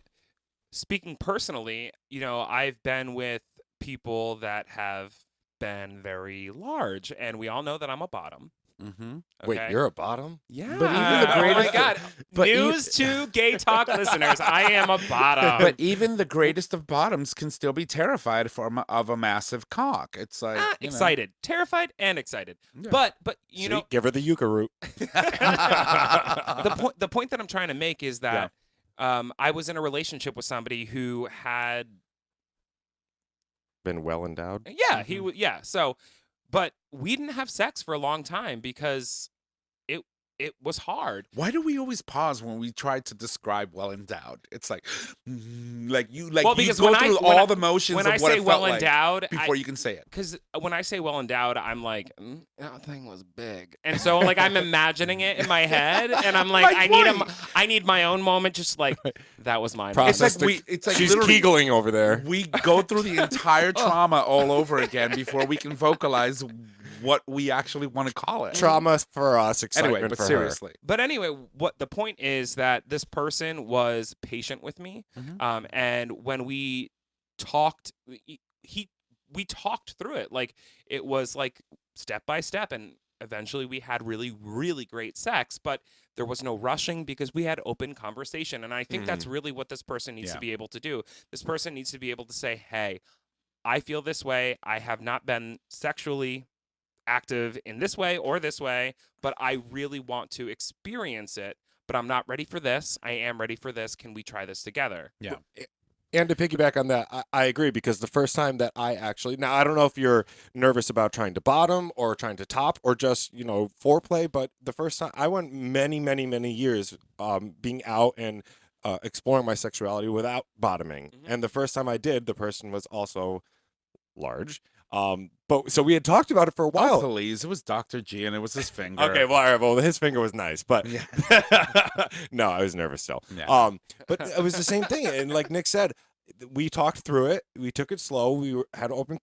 speaking personally, I've been with people that have been very large, and we all know that I'm a bottom. Mm-hmm. Wait, okay? you're a bottom? Yeah. But even the Oh my greatest- God. but News to gay talk listeners. I am a bottom. But even the greatest of bottoms can still be terrified of a massive cock. It's like excited, terrified, and excited. Yeah. But See, give her the yucca root. the point that I'm trying to make is that I was in a relationship with somebody who had Been well endowed. he was so, but we didn't have sex for a long time because it was hard. Why do we always pause when we try to describe well endowed? It's like, you Well, because go when through when all the motions when of I what say it well felt like endowed, before you can say it. because when I say well endowed, I'm like, that thing was big, and so like I'm imagining it in my head, and I'm like, Like, I need my own moment, just like that was my It's moment. like it's like She's literally Keegling over there. we go through the entire trauma all over again before we can vocalize what we actually want to call it. Trauma for us, excitement Anyway, but for her. seriously, But anyway, what the point is that this person was patient with me, Mhm. and when we talked, we talked through it. Like it was like step by step, and eventually we had really, really great sex. But there was no rushing because we had open conversation, and I think that's really what this person needs Yeah. to be able to do. This person needs to be able to say, "Hey, I feel this way. I have not been sexually active in this way or this way, but I really want to experience it, but I'm not ready for this. I am ready for this. Can we try this together?" yeah. And to piggyback on that, I agree, because the first time that I actually, now I don't know if you're nervous about trying to bottom or trying to top or just, foreplay, but the first time I went many, many, many years being out and exploring my sexuality without bottoming. Mhm. And the first time I did, the person was also large. But so we had talked about it for a Oh, while. please, it was Dr. G and it was his finger. Okay, well, all right, well, his finger was nice, but Yeah. no, I was nervous still. Yeah. But it was the same thing, and like Nick said, we talked through it. We took it slow. We had open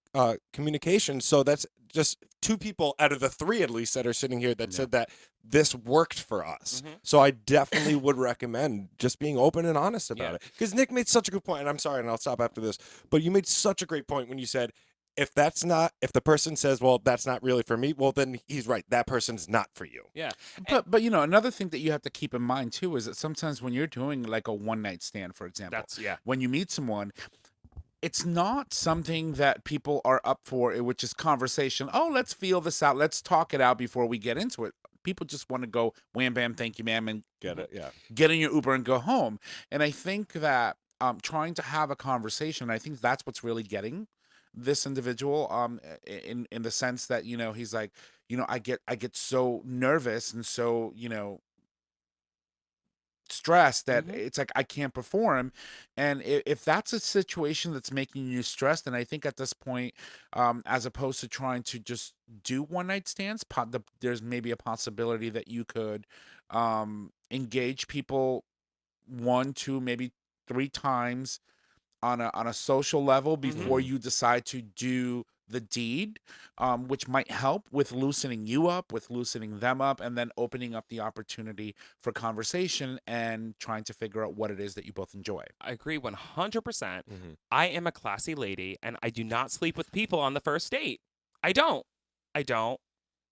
communication. So that's just two people out of the three, at least, that are sitting here that said that this worked for us. Mhm. So I definitely would recommend just being open and honest about Yeah. it. Because Nick made such a good point, and I'm sorry, and I'll stop after this. But you made such a great point when you said, if the person says, well, that's not really for me, well, then he's right. That person's not for you. Yeah. But another thing that you have to keep in mind too is that sometimes when you're doing like a one night stand, for example, when you meet someone, it's not something that people are up for, which is conversation. Oh, let's feel this out. Let's talk it out before we get into it. People just want to go wham bam, thank you, ma'am, and Get it? Yeah. get in your Uber and go home. And I think that trying to have a conversation, I think that's what's really getting this individual in the sense that he's like, I get so nervous and so stressed that it's like I can't perform. And if that's a situation that's making you stressed, then I think at this point, as opposed to trying to just do one night stands, there's maybe a possibility that you could engage people 1, 2, maybe 3 times on a social level before you decide to do the deed, which might help with loosening you up, with loosening them up, and then opening up the opportunity for conversation and trying to figure out what it is that you both enjoy. I agree 100%. I am a classy lady, and I do not sleep with people on the first date. I don't. I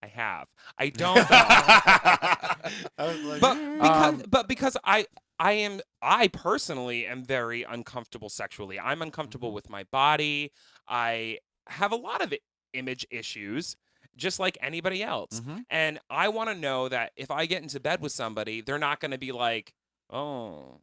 have. I don't. But because I personally am very uncomfortable sexually. I'm uncomfortable with my body. I have a lot of image issues, just like anybody else. And I want to know that if I get into bed with somebody, they're not going to be like, oh,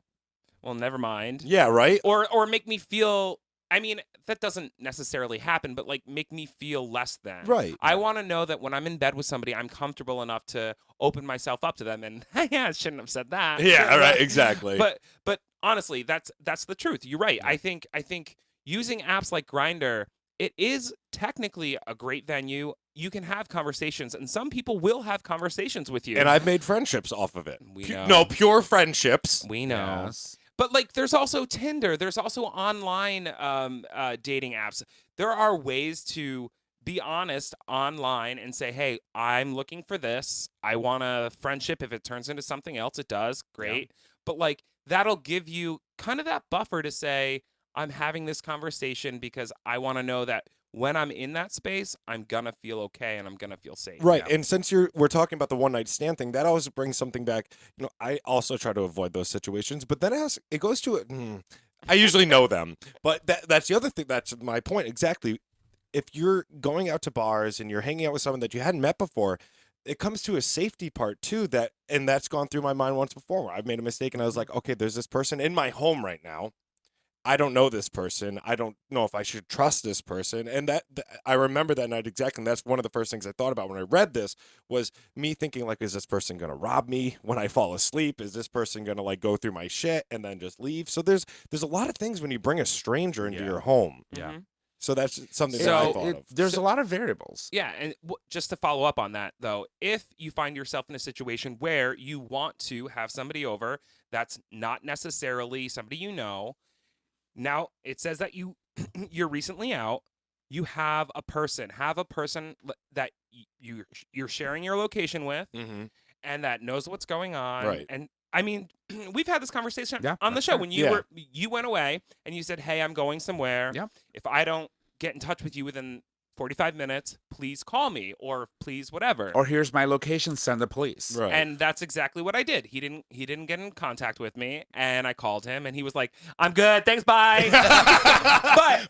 well, never mind. Yeah, right? Or make me feel, I mean, that doesn't necessarily happen, but like make me feel less than. Right. I want to know that when I'm in bed with somebody, I'm comfortable enough to open myself up to them. And yeah, I shouldn't have said that. Yeah, right, exactly. But honestly, that's the truth. You're right. I think using apps like Grindr, it is technically a great venue. You can have conversations, and some people will have conversations with you. And I've made friendships off of it. We know. No, pure friendships. We know. Yes. But like, there's also Tinder. There's also online dating apps. There are ways to be honest online and say, hey, I'm looking for this. I want a friendship. If it turns into something else, it does. Great. Yeah. But like, that'll give you kind of that buffer to say, I'm having this conversation because I want to know that when I'm in that space, I'm gonna feel okay and I'm gonna feel safe. Right. Yeah. And since we're talking about the one night stand thing, that always brings something back. I also try to avoid those situations, but then it goes to it. I usually know them, but that's the other thing. That's my point exactly. If you're going out to bars and you're hanging out with someone that you hadn't met before, it comes to a safety part too. And that's gone through my mind once before where I've made a mistake and I was like, okay, there's this person in my home right now. I don't know this person. I don't know if I should trust this person. And I remember that night exactly. And that's one of the first things I thought about when I read this was me thinking like, is this person going to rob me when I fall asleep? Is this person going to like go through my shit and then just leave? So there's a lot of things when you bring a stranger into your home. Yeah. So that's something that I thought of. There's a lot of variables. Yeah, and just to follow up on that, though, if you find yourself in a situation where you want to have somebody over that's not necessarily somebody you know, now it says that you're recently out, you have a person that you're sharing your location with, and that knows what's going on. Right. And I mean, we've had this conversation on the show fair. when you went away and you said, "Hey, I'm going somewhere. Yeah. If I don't get in touch with you within 45 minutes, please call me or please whatever." Or here's my location, send the police. Right. And that's exactly what I did. He didn't get in contact with me, and I called him, and he was like, "I'm good, thanks, bye."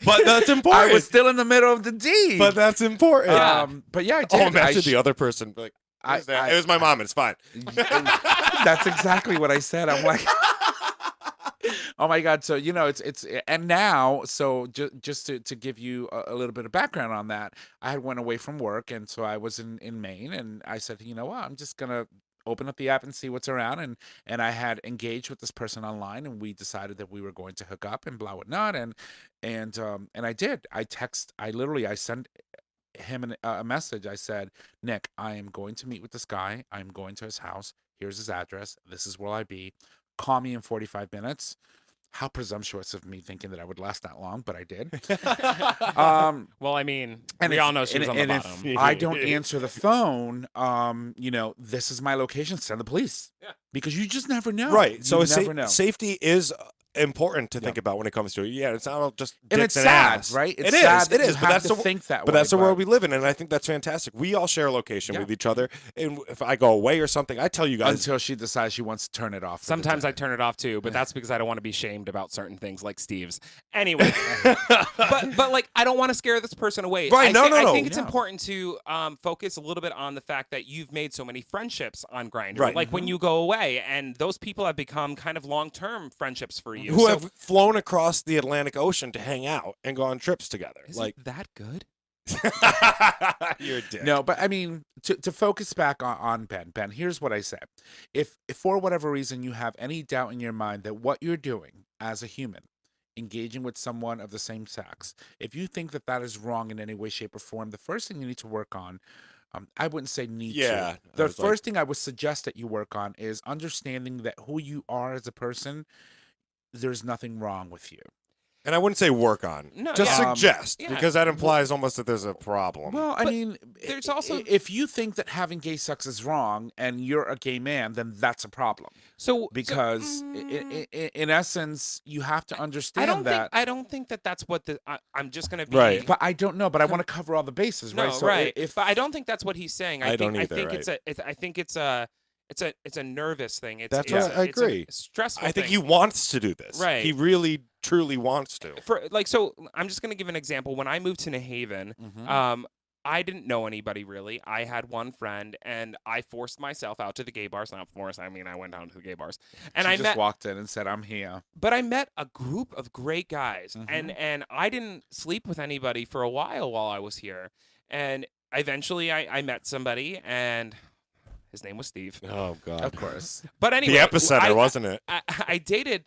but that's important. I was still in the middle of the deed. But that's important. Yeah. But yeah, I did. Oh, imagine the other person like, it was my mom. It's fine. That's exactly what I said. I'm like, oh my God. So, it's, and now, so just to give you a little bit of background on that, I had went away from work. And so I was in Maine and I said, you know what, I'm just going to open up the app and see what's around. And I had engaged with this person online and we decided that we were going to hook up and blah, whatnot. And I did. I sent him a message. I said, Nick, I am going to meet with this guy. I'm going to his house. Here's his address. This is where I be. Call me in 45 minutes. How presumptuous of me thinking that I would last that long, but I did. Well, I mean, and we if- all know she was on the and bottom. If I don't answer the phone, this is my location. Send the police. Yeah. Because you just never know. Right. You So never know. safety is important to think about when it comes to it. Yeah, it's not all just dicks And it's and sad, ass. right? It's It sad is. that It you is. But have that's to the think that But way, that's the world we live in, and I think that's fantastic. We all share a location with each other, and if I go away or something, I tell you guys. Until she decides she wants to turn it off. for the Sometimes I day. turn it off too, but that's because I don't want to be shamed about certain things like Steve's. Anyway, but like I don't want to scare this person away. Right, no, I no. think it's No. important to focus a little bit on the fact that you've made so many friendships on Grindr. Right. Like when you go away, and those people have become kind of long-term friendships for you. who So- have flown across the Atlantic Ocean to hang out and go on trips together. Is Like it that good? you're a dick. No, but I mean, to focus back on Ben, here's what I say. If for whatever reason you have any doubt in your mind that what you're doing as a human, engaging with someone of the same sex, if you think that that is wrong in any way, shape, or form, the first thing you need to work on, I wouldn't say need Yeah, to. I The was like- first thing I would suggest that you work on is understanding that who you are as a person, there's nothing wrong with you. And I wouldn't say work on. No, just yeah. suggest Yeah. because that implies almost that there's a problem. Well, I But mean, there's also- if you think that having gay sex is wrong and you're a gay man, then that's a problem. So Because in essence, you have to understand that. I don't think that that's what I'm just gonna be Right. But I don't know. But I want to cover all the bases, right? No, So right. If But I don't think that's what he's saying. I don't I either, think right. I think it's a nervous thing. That's it's what I it's a agree. stressful. I think thing. he wants to do this. Right. He really, truly wants to. So I'm just gonna give an example. When I moved to New Haven, Mhm. I didn't know anybody really. I had one friend, and I forced myself out to the gay bars. Not forced. I mean, I went down to the gay bars, and she I just met. walked in and said, "I'm here." But I met a group of great guys, Mhm. and I didn't sleep with anybody for a while I was here, and eventually I met somebody, and his name was Steve. Oh God. Of course. But anyway, The epicenter, I- wasn't it? I dated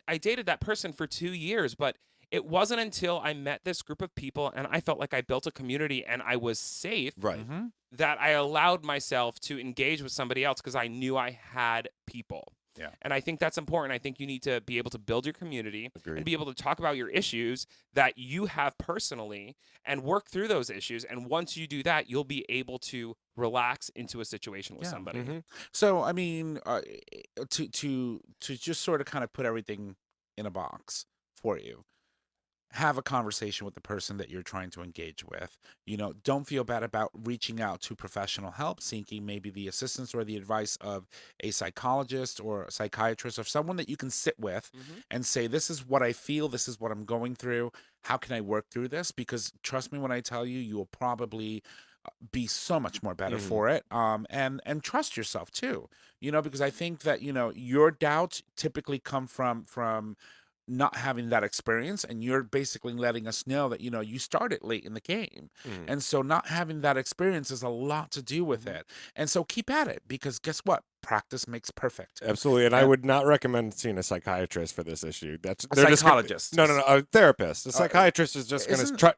that person for 2 years, but it wasn't until I met this group of people and I felt like I built a community and I was safe Right. Mhm. that I allowed myself to engage with somebody else because I knew I had people. Yeah. And I think that's important. I think you need to be able to build your community Agreed. and be able to talk about your issues that you have personally and work through those issues. And once you do that, you'll be able to relax into a situation with Yeah. somebody. Mhm. So I mean, to just sort of kind of put everything in a box for you. Have a conversation with the person that you're trying to engage with. You know, don't feel bad about reaching out to professional help, seeking maybe the assistance or the advice of a psychologist or a psychiatrist or someone that you can sit with Mhm. and say, this is what I feel, this is what I'm going through. How can I work through this? Because trust me when I tell you, you will probably be so much more better Mhm. for it. And trust yourself too. You know, because I think that, you know, your doubts typically come from not having that experience, and you're basically letting us know that, you know, you started late in the game. Mhm. And so not having that experience has a lot to do with it. And so keep at it, because guess what? Practice makes perfect. Absolutely, and I Yeah. would not recommend seeing a psychiatrist for this issue. That's A they're just gonna- psychologist. no, a therapist. A psychiatrist is just going to isn't- try.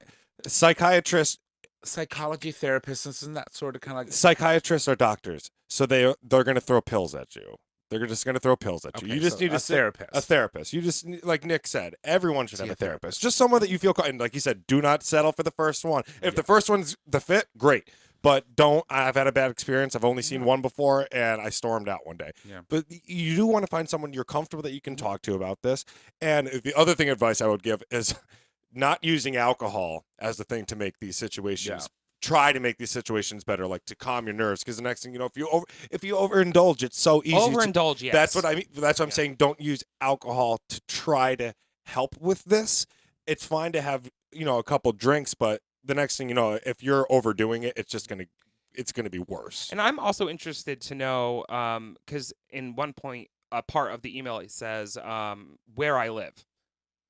Psychiatrists, Psychology therapists, isn't that sort of kind of like psychiatrists are doctors, so they're going to throw pills at you. They're just going to throw pills at you. Okay, You just so need a to sit- therapist. A therapist. You just like Nick said, everyone should See have a a therapist. Just someone that you feel, and like you said, do not settle for the first one. If the first one's the fit, great. But don't. I've had a bad experience. I've only seen one before, and I stormed out one day. Yeah. But you do want to find someone you're comfortable that you can talk to about this. And the other thing advice I would give is not using alcohol as the thing to make these situations. Try to make these situations better, like to calm your nerves. Because the next thing you know, if you overindulge, it's so easy. Overindulge, yes. That's what I mean. That's what I'm saying. Don't use alcohol to try to help with this. It's fine to have, you know, a couple drinks, but the next thing you know, if you're overdoing it, it's gonna be worse. And I'm also interested to know, because in one point, a part of the email it says where I live.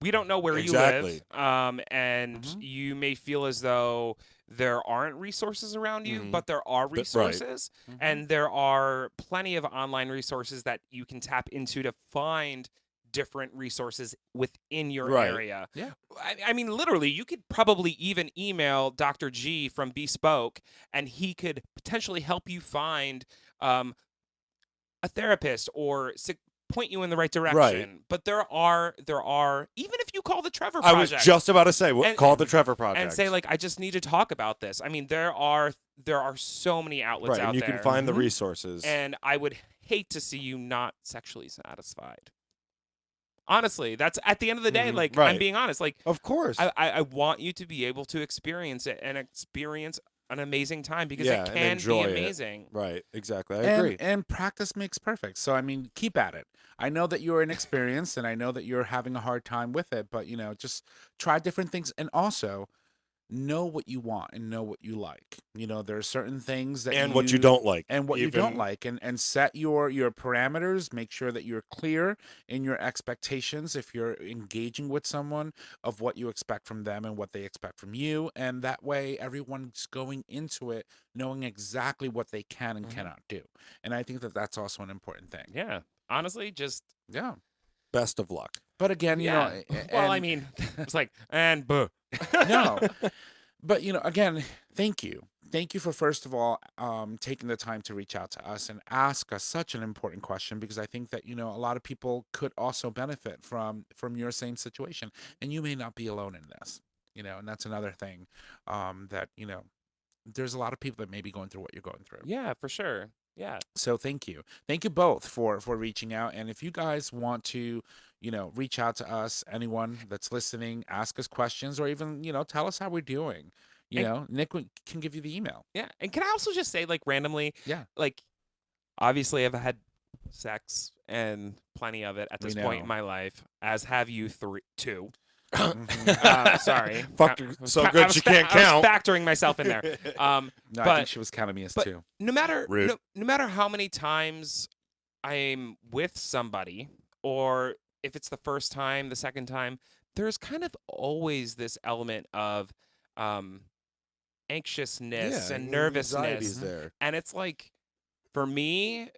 We don't know where Exactly. you live, and you may feel as though there aren't resources around you, but there are right. resources, and there are plenty of online resources that you can tap into to find different resources within your Right. area. Yeah. I mean, literally, you could probably even email Dr. G from Bespoke, and he could potentially help you find a therapist or point you in the right direction. But there are even if you call the Trevor I was Project just about to say, And- call the Trevor Project and say like, I just need to talk about this. I mean, there are so many outlets right, out and you there, can find the resources. and I would hate to see you not sexually satisfied. Honestly, that's at the end of the day. Mhm, Like, I'm right. being honest. Like, Of course. I want you to be able to experience it and experience an amazing time because Yeah, it and can enjoy be it. amazing. Right. Exactly. I agree. And practice makes perfect. So I mean, keep at it. I know that you're inexperienced and I know that you're having a hard time with it, but just try different things and also know what you want and know what you like. There are certain things that And what you don't like. and what you don't Even- like and set your parameters, make sure that you're clear in your expectations if you're engaging with someone of what you expect from them and what they expect from you, and that way everyone's going into it knowing exactly what they can and Mhm. cannot do. And I think that that's also an important thing. Yeah. Honestly, just Yeah. Best of luck. But again, yeah. Well, I and- mean, it's like and buh. no. But again, thank you. Thank you for first of all taking the time to reach out to us and ask us such an important question, because I think that a lot of people could also benefit from your same situation, and you may not be alone in this. And that's another thing that there's a lot of people that may be going through what you're going through. Yeah, for sure. Yeah. So thank you both for reaching out. And if you guys want to reach out to us, anyone that's listening, ask us questions, or even tell us how we're doing. Nick can give you the email. Yeah. And can I also just say, like, randomly, Yeah. like, obviously I've had sex and plenty of it at We this point know. in my life, as have you two. Mhm. Sorry. Fucked her so good she can't count. I was factoring myself in there. No, I but- think she was counting me as but- two. No matter Rude. no matter how many times I'm with somebody, or if it's the first time, the second time, there's kind of always this element of anxiousness and nervousness. Anxiety's there. And it's like, for me,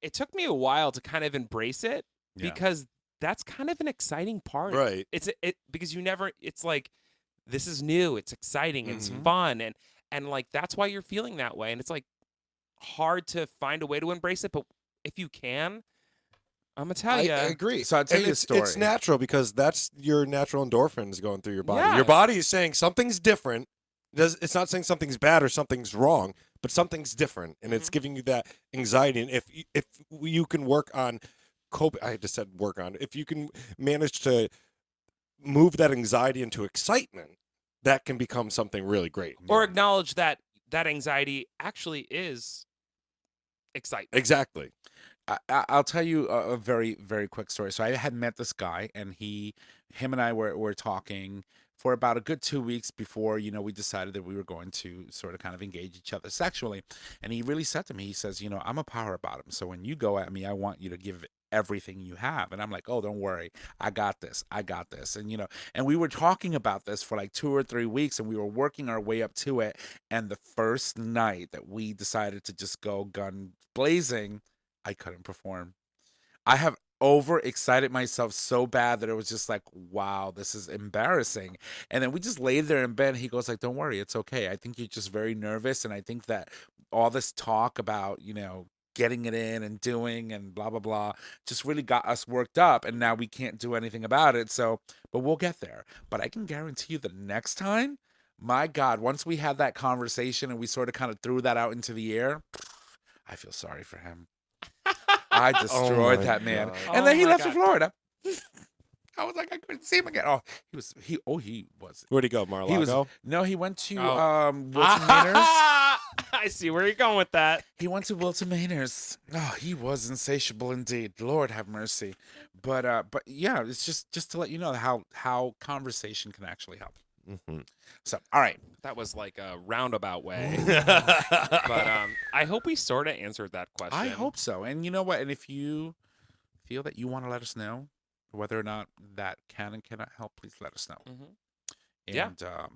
it took me a while to kind of embrace it Yeah. because that's kind of an exciting part. Right. It's because it's like, this is new, it's exciting, it's Mhm. fun, and like that's why you're feeling that way. And it's like hard to find a way to embrace it, but if you can, I'm gonna tell I you. agree. So I'll tell And you a it's story. natural because that's your natural endorphins going through your body. Yeah. Your body is saying something's different. It's not saying something's bad or something's wrong, but something's different, and it's giving you that anxiety. And if you can work on cope, I just said work on. If you can manage to move that anxiety into excitement, that can become something really great. Or acknowledge that anxiety actually is excitement. Exactly. I'll tell you a very, very quick story. So I had met this guy, and him and I were talking for about a good 2 weeks before, we decided that we were going to sort of kind of engage each other sexually. And he really said to me, he says, I'm a power bottom. So when you go at me, I want you to give everything you have. And I'm like, oh, don't worry. I got this. And, and we were talking about this for like 2 or 3 weeks, and we were working our way up to it. And the first night that we decided to just go gun blazing, I couldn't perform. I have overexcited myself so bad that it was just like, wow, this is embarrassing. And then we just laid there in bed, and he goes like, don't worry, it's okay. I think you're just very nervous, and I think that all this talk about, getting it in and doing and blah blah blah just really got us worked up, and now we can't do anything about it. So, but we'll get there. But I can guarantee you the next time, my God, once we had that conversation and we sort of kind of threw that out into the air, I feel sorry for him. I destroyed my that man. God. And then Oh he my left for God. Florida. I was like, I couldn't see him again. Oh, he was. Where'd he go, He was Mar-a-Lago? no, he went to Oh. Wilton Manors. I see where you're going with that. He went to Wilton Manors. Oh, he was insatiable indeed. Lord have mercy. But yeah, it's just to let you know how conversation can actually help. Mm-hmm. So, all right. That was like a roundabout way. But I hope we sort of answered that question. I hope so. And you know what? And if you feel that you want to let us know whether or not that can and cannot help, please let us know. Mhm. And Yeah.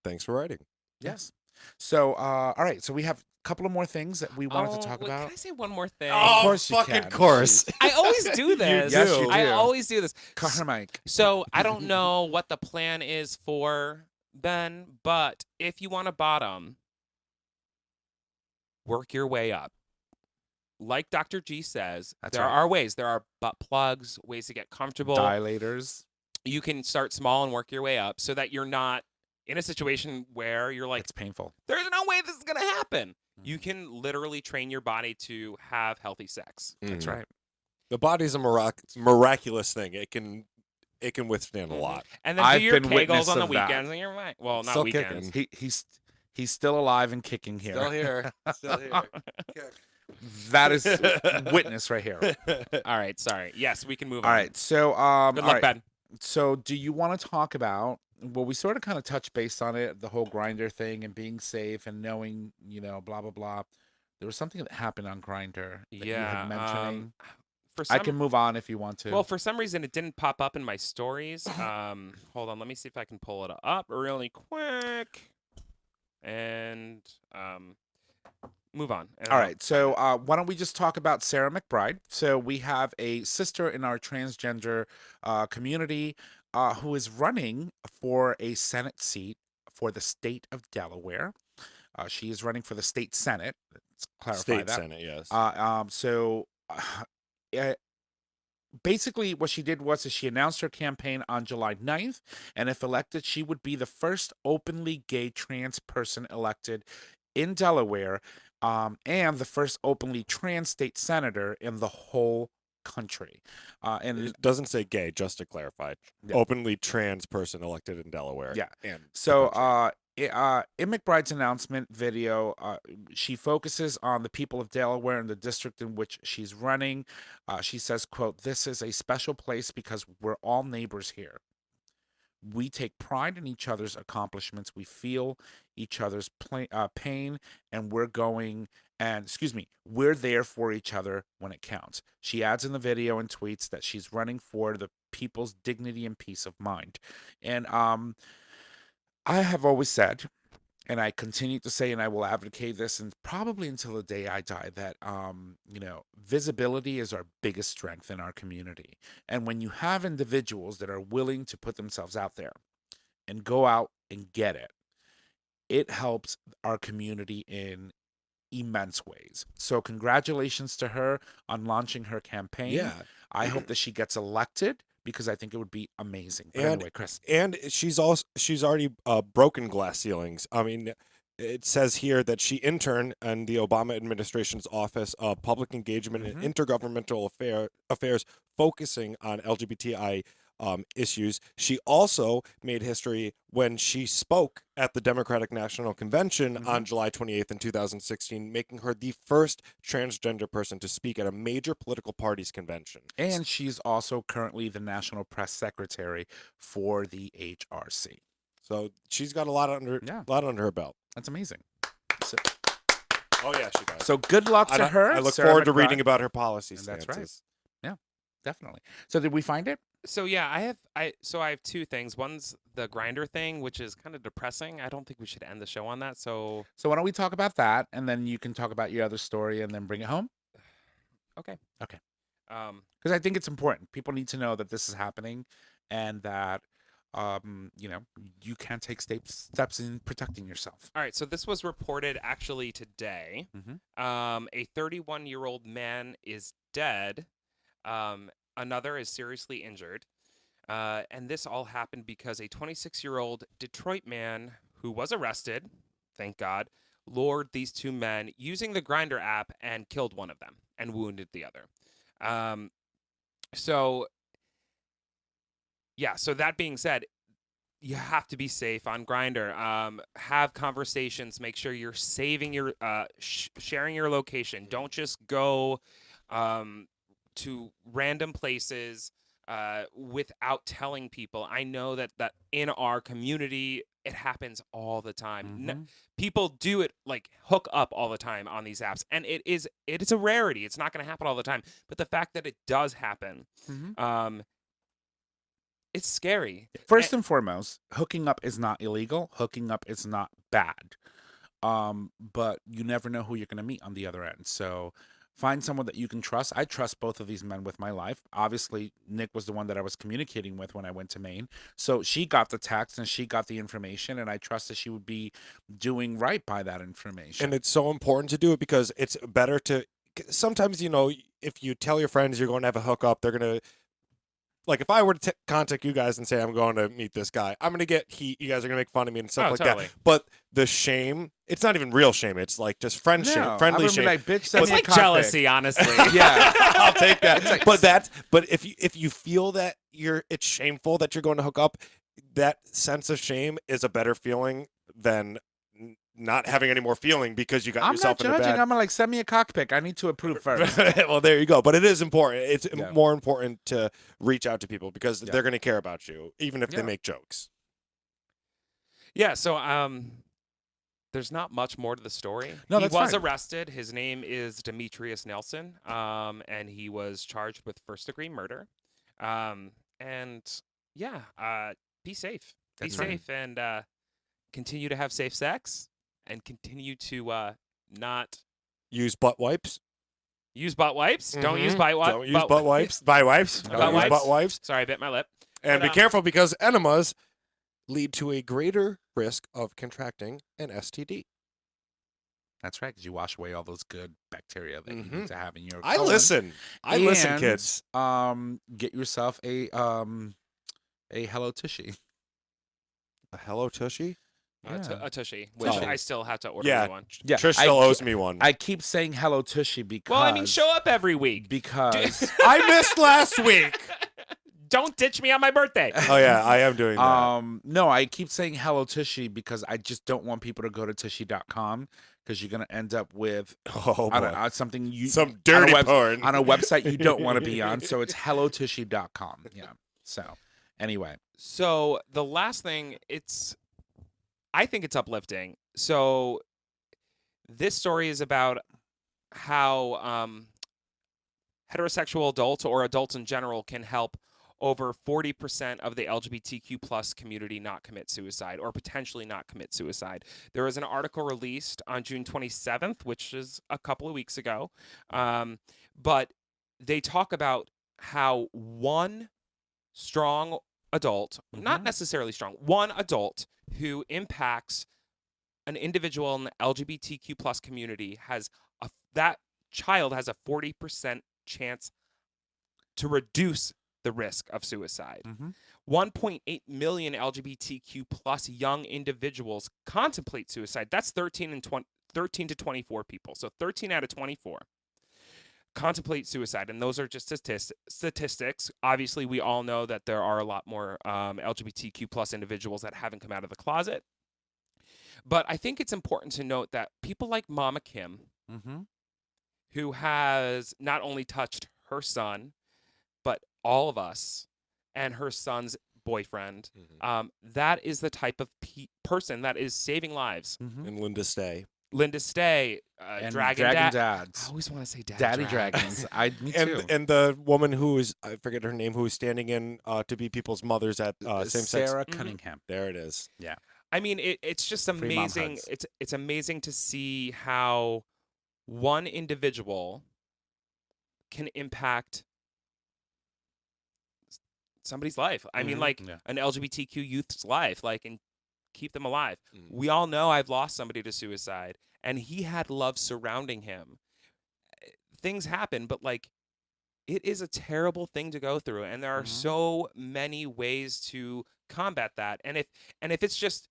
Thanks for writing. yes. So, all right. So we have a couple of more things that we wanted to talk wait, about. Can I say one more thing? Of course you fucking can. course. Jeez. I always do this. Yes, you I do. always do this. Carmike. So I don't know what the plan is for Ben, but if you want a bottom, work your way up. Like Dr. G says, That's there right. are ways. There are butt plugs, ways to get comfortable. Dilators. You can start small and work your way up so that you're not in a situation where you're like, It's painful. there's no way this is going to happen. Mm-hmm. You can literally train your body to have healthy sex. That's right. The body's a miraculous thing. It can withstand a Mhm. lot. And then I've do your been kegels witness on the of that. weekends, and you're right. Well, not Still weekends. kicking. He's still alive and kicking here. Still here. Still here. That is witness right here. All right, sorry. Yes, we can move All on. right. So Good all luck, right. Ben. So do you want to talk about, well, we sort of kind of touched base on it, the whole grinder thing and being safe and knowing, blah blah blah. There was something that happened on Grinder that you had mentioning. For I some, can move on if you want to. well, for some reason it didn't pop up in my stories. Hold on, let me see if I can pull it up really quick, and move on. And All I'll right, so why don't we just talk about Sarah McBride? So we have a sister in our transgender community who is running for a Senate seat for the state of Delaware. She is running for the state Senate. Let's clarify State that. Senate, yes. Basically, what she did was she announced her campaign on July 9th, and if elected, she would be the first openly gay trans person elected in Delaware, and the first openly trans state senator in the whole country. And It doesn't say gay, just to clarify. Yeah. Openly trans person elected in Delaware. Yeah. And the so, country. in McBride's announcement video, she focuses on the people of Delaware and the district in which she's running. She says, quote, "This is a special place because we're all neighbors here. We take pride in each other's accomplishments. We feel each other's pain, and we're there for each other when it counts." She adds in the video and tweets that she's running for the people's dignity and peace of mind. And I have always said, and I continue to say, and I will advocate this, and probably until the day I die, that visibility is our biggest strength in our community. And when you have individuals that are willing to put themselves out there and go out and get it, it helps our community in immense ways. So congratulations to her on launching her campaign. Yeah. I hope that she gets elected, because I think it would be amazing. But anyway, Chris. And she's already broken glass ceilings. I mean, it says here that she interned in the Obama administration's Office of Public Engagement and Intergovernmental Affairs, focusing on LGBTI issues. She also made history when she spoke at the Democratic National Convention on July 28th in 2016, making her the first transgender person to speak at a major political party's convention. And she's also currently the National Press Secretary for the HRC. So she's got a lot under her belt. That's amazing. So, Oh yeah, she does. so good luck to her. I look Sarah forward to McBride. reading about her policy That's stances. right. Yeah, definitely. So did we find it? So yeah, I have two things. One's the Grinder thing, which is kind of depressing. I don't think we should end the show on that. So So why don't we talk about that, and then you can talk about your other story, and then bring it home? okay. Okay. Um, Because I think it's important. People need to know that this is happening, and that you can take steps in protecting yourself. all right. So this was reported actually today. A 31-year-old man is dead. Another is seriously injured. And this all happened because a 26-year-old Detroit man who was arrested, thank God, lured these two men using the Grinder app and killed one of them and wounded the other. So that being said, you have to be safe on Grinder. Have conversations. Make sure you're saving your, sharing your location. Don't just go to random places without telling people. I know that in our community, it happens all the time. People do it, like hook up all the time on these apps, and it is a rarity. It's not going to happen all the time, but the fact that it does happen, it's scary. First and foremost, hooking up is not illegal. Hooking up is not bad. But you never know who you're going to meet on the other end. So find someone that you can trust. I trust both of these men with my life. Obviously, Nick was the one that I was communicating with when I went to Maine. So she got the text and she got the information, and I trust that she would be doing right by that information. And it's so important to do it, because it's better to, sometimes, if you tell your friends you're going to have a hookup, they're going to like if I were to contact you guys and say I'm going to meet this guy, I'm gonna get heat. You guys are gonna make fun of me and stuff Oh, like totally. that. But the shame, it's not even real shame. It's like just friend shame, No, friendly I'm gonna shame. be like, bitch, send It's me a like cock pic. jealousy, honestly. Yeah. I'll take that. But if you feel that it's shameful that you're going to hook up, that sense of shame is a better feeling than not having any more feeling because you got I'm yourself not in a judging. bad. I'm like, send me a cock pic. I need to approve first. Well, there you go. But it is important. It's Yeah. more important to reach out to people because Yeah. they're going to care about you, even if Yeah. they make jokes. Yeah, so there's not much more to the story. No, He that's was fine. arrested. His name is Demetrius Nelson, and he was charged with first-degree murder. And yeah, be safe. Be That's right. safe and continue to have safe sex and continue to not Use butt wipes. use butt wipes. Don't use Mhm. butt wipes. Don't use butt wipes. Butt wipes. Butt Don't use wipes. butt wipes. Sorry, I bit my lip. And But, be careful because enemas lead to a greater risk of contracting an STD. That's right, because you wash away all those good bacteria that you Mhm. need to have in your I colon. listen. I listen, And, kids. Get yourself a Hello Tushy. A Hello Tushy? A tushy, which Oh. I still have to order Yeah. me one. Yeah, Trish still owes me one. I keep saying Hello Tushy because. Well, I mean, show up every week. Because. I missed last week. Don't ditch me on my birthday. Oh yeah, I am doing that. No, I keep saying Hello Tushy because I just don't want people to go to tushy.com because you're gonna end up with Oh boy. on something you Some dirty on a porn. on a website you don't want to be on. So it's hellotushy.com. Yeah. So anyway, So the last thing, I think it's uplifting. So this story is about how heterosexual adults or adults in general can help over 40% of the LGBTQ plus community not commit suicide or potentially not commit suicide. There was an article released on June 27th, which is a couple of weeks ago. But they talk about how one strong adult, not necessarily strong, one adult who impacts an individual in the LGBTQ plus community that child has a 40% chance to reduce the risk of suicide. 1.8 million LGBTQ plus young individuals contemplate suicide. That's 13 to 24 people. So 13 out of 24 contemplate suicide, and those are just statistics. Obviously, we all know that there are a lot more LGBTQ plus individuals that haven't come out of the closet. But I think it's important to note that people like Mama Kim, who has not only touched her son, but all of us and her son's boyfriend, that is the type of person that is saving lives. And Linda Stay. Linda Stay, and Dragon Dads. I always want to say Daddy Dragons. Me too. And the woman who is, I forget her name, who is standing in to be people's mothers at same sex. Sarah Cunningham. There it is. Yeah. I mean, it's just Free mom amazing. hugs. It's amazing to see how one individual can impact somebody's life. I mean, like Yeah. an LGBTQ youth's life, and keep them alive. We all know I've lost somebody to suicide, and he had love surrounding him. Things happen, but it is a terrible thing to go through, and there are so many ways to combat that. And if it's just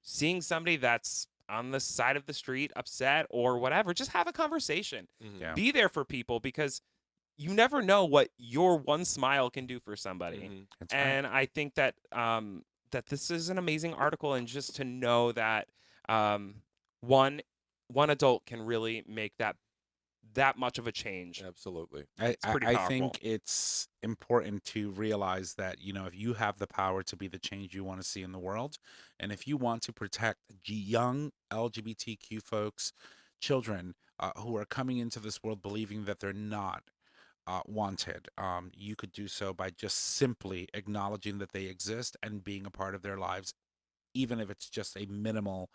seeing somebody that's on the side of the street upset or whatever, just have a conversation. Yeah. Be there for people, because you never know what your one smile can do for somebody. That's right. And I think that that this is an amazing article, and just to know that one adult can really make that much of a change. Absolutely. It's pretty I powerful. think it's important to realize that, if you have the power to be the change you want to see in the world, and if you want to protect young LGBTQ folks, children who are coming into this world believing that they're not wanted, you could do so by just simply acknowledging that they exist and being a part of their lives, even if it's just a minimal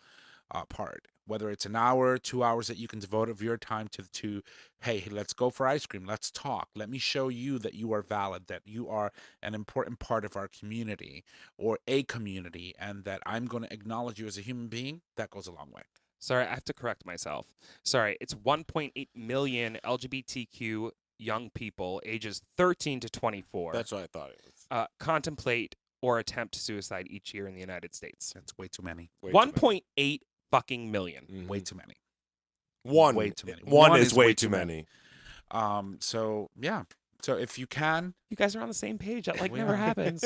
part, whether it's an hour, 2 hours that you can devote of your time to, hey, let's go for ice cream, let's talk, let me show you that you are valid, that you are an important part of our community or a community, and that I'm going to acknowledge you as a human being. That goes a long way. Sorry, I have to correct myself. Sorry, it's 1.8 million LGBTQ young people ages 13 to 24 That's what I thought it was. contemplate or attempt suicide each year in the United States. That's way too many. Way too many. 1.8 fucking million. Mhm. Way too many. One. Way too many. One is way too many. So yeah. So if you can, You guys are on the same page. That like We never are. happens.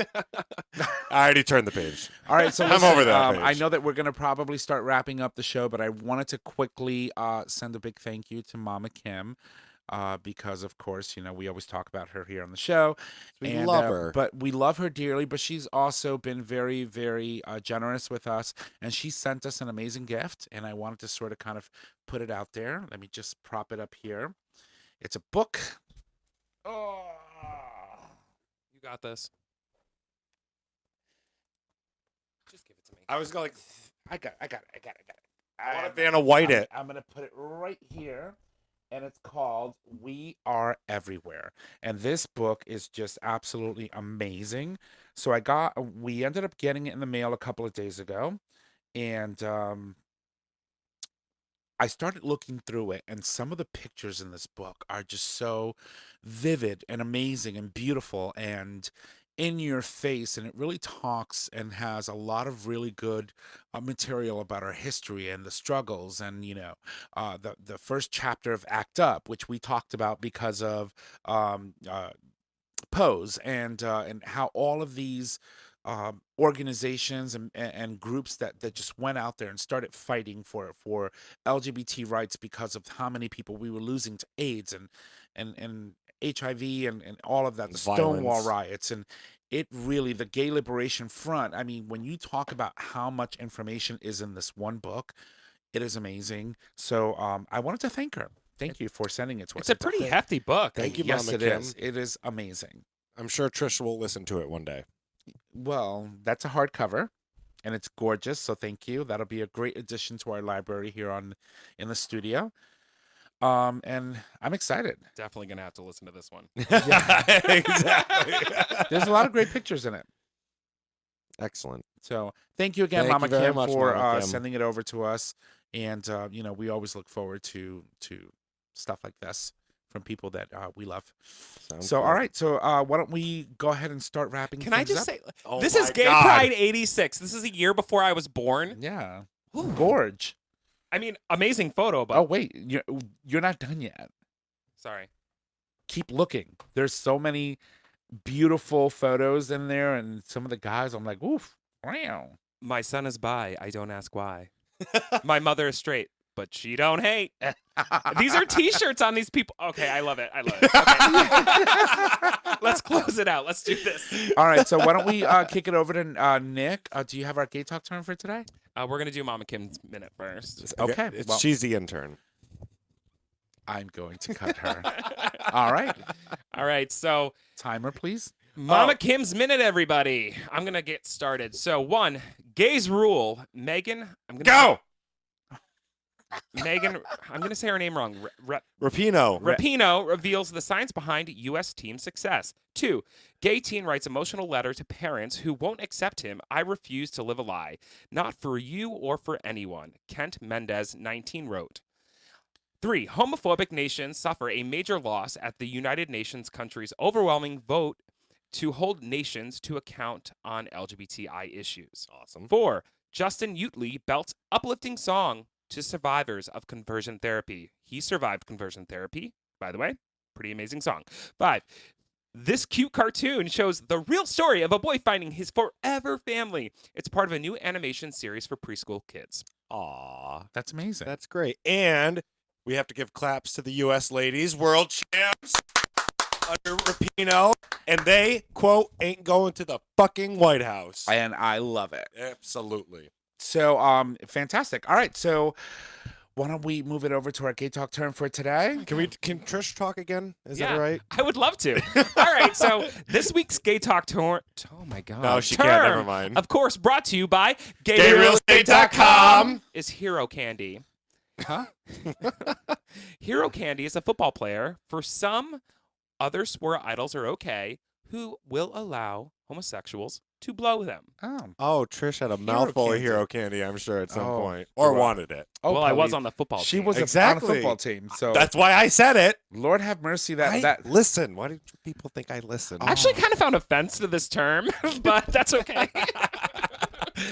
I already turned the page. all right. So I'm listen, over that I page. know that we're gonna probably start wrapping up the show, but I wanted to quickly send a big thank you to Mama Kim. Because of course, we always talk about her here on the show. We and, love her. But we love her dearly, but she's also been very, very generous with us. And she sent us an amazing gift. And I wanted to sort of kind of put it out there. Let me just prop it up here. It's a book. Oh, You got this. Just give it to me. I was going. I got it. I want to Vanna White it. I'm going to put it right here. And it's called We Are Everywhere. And this book is just absolutely amazing. So we ended up getting it in the mail a couple of days ago. And I started looking through it, and some of the pictures in this book are just so vivid and amazing and beautiful and in your face. And it really talks and has a lot of really good material about our history and the struggles. And, the first chapter of Act Up, which we talked about because of Pose and how all of these organizations and groups that just went out there and started fighting for LGBT rights because of how many people we were losing to AIDS and HIV and all of that, the Stonewall Violence. riots. And it really, the Gay Liberation Front, I mean, when you talk about how much information is in this one book, it is amazing. So I wanted to thank her. Thank you for sending it to us. It's a pretty hefty book. Thank you, Yes, Mama it Kim. is. It is amazing. I'm sure Trish will listen to it one day. Well, that's a hardcover, and it's gorgeous. So thank you. That'll be a great addition to our library here in the studio. And I'm excited. Definitely gonna have to listen to this one. Exactly. There's a lot of great pictures in it. Excellent. So thank you again, Thank Mama you very Kim, much, for Mama Kim. sending it over to us. And we always look forward to stuff like this from people that we love. Sounds So good. all right. So why don't we go ahead and start wrapping? Can I things just up? say, Oh this is my Gay God. Pride '86. This is a year before I was born. Yeah, gorge. I mean, amazing photo, but Oh wait, you're not done yet. sorry. Keep looking. There's so many beautiful photos in there, and some of the guys, I'm like, oof, wow. My son is bi. I don't ask why. My mother is straight, but she don't hate. These are T-shirts on these people. Okay, I love it. I love it. Okay. Let's close it out. Let's do this. All right, so why don't we kick it over to Nick? Do you have our gay talk turn for today? We're gonna do Mama Kim's minute first. Okay, It's well- she's the intern. I'm going to cut her. All right, All right, so timer, please. Mama Kim's minute, everybody. I'm gonna get started. So 1, gays rule. Megan, Go! Megan, I'm gonna say her name wrong. Rapino. Rapino reveals the science behind U.S. team success. 2, gay teen writes emotional letter to parents who won't accept him. I refuse to live a lie. Not for you or for anyone. Kent Mendez, 19, wrote. 3, homophobic nations suffer a major loss at the United Nations country's overwhelming vote to hold nations to account on LGBTI issues. Awesome. 4, Justin Utley belts uplifting song to survivors of conversion therapy. He survived conversion therapy, by the way. Pretty amazing song. 5, this cute cartoon shows the real story of a boy finding his forever family. It's part of a new animation series for preschool kids. Aw, That's amazing. that's great. And we have to give claps to the U.S. ladies, world champs under Rapino, and they, quote, ain't going to the fucking White House. And I love it. Absolutely. So, fantastic. All right, so why don't we move it over to our gay talk turn for today? Can Trish talk again? Is Yeah. that right? I would love to. All right, so this week's Gay Talk Tour. Oh my God. No, she term, can't. Never mind. Of course, brought to you by GayRealEstate.com is Hero Candy. Huh? Hero Candy is a football player. For some, other sport idols are okay. who will allow homosexuals to blow them. Oh. Oh, Trish had a Hero mouthful candy. of hero candy, I'm sure, at some Oh, point. Or well. wanted it. Oh, well, I was probably- on the football She team. was on a Exactly. football team, so That's why I said it. Lord have mercy I that listen. Why do people think I listen? I actually kind of found offense to this term, but that's okay.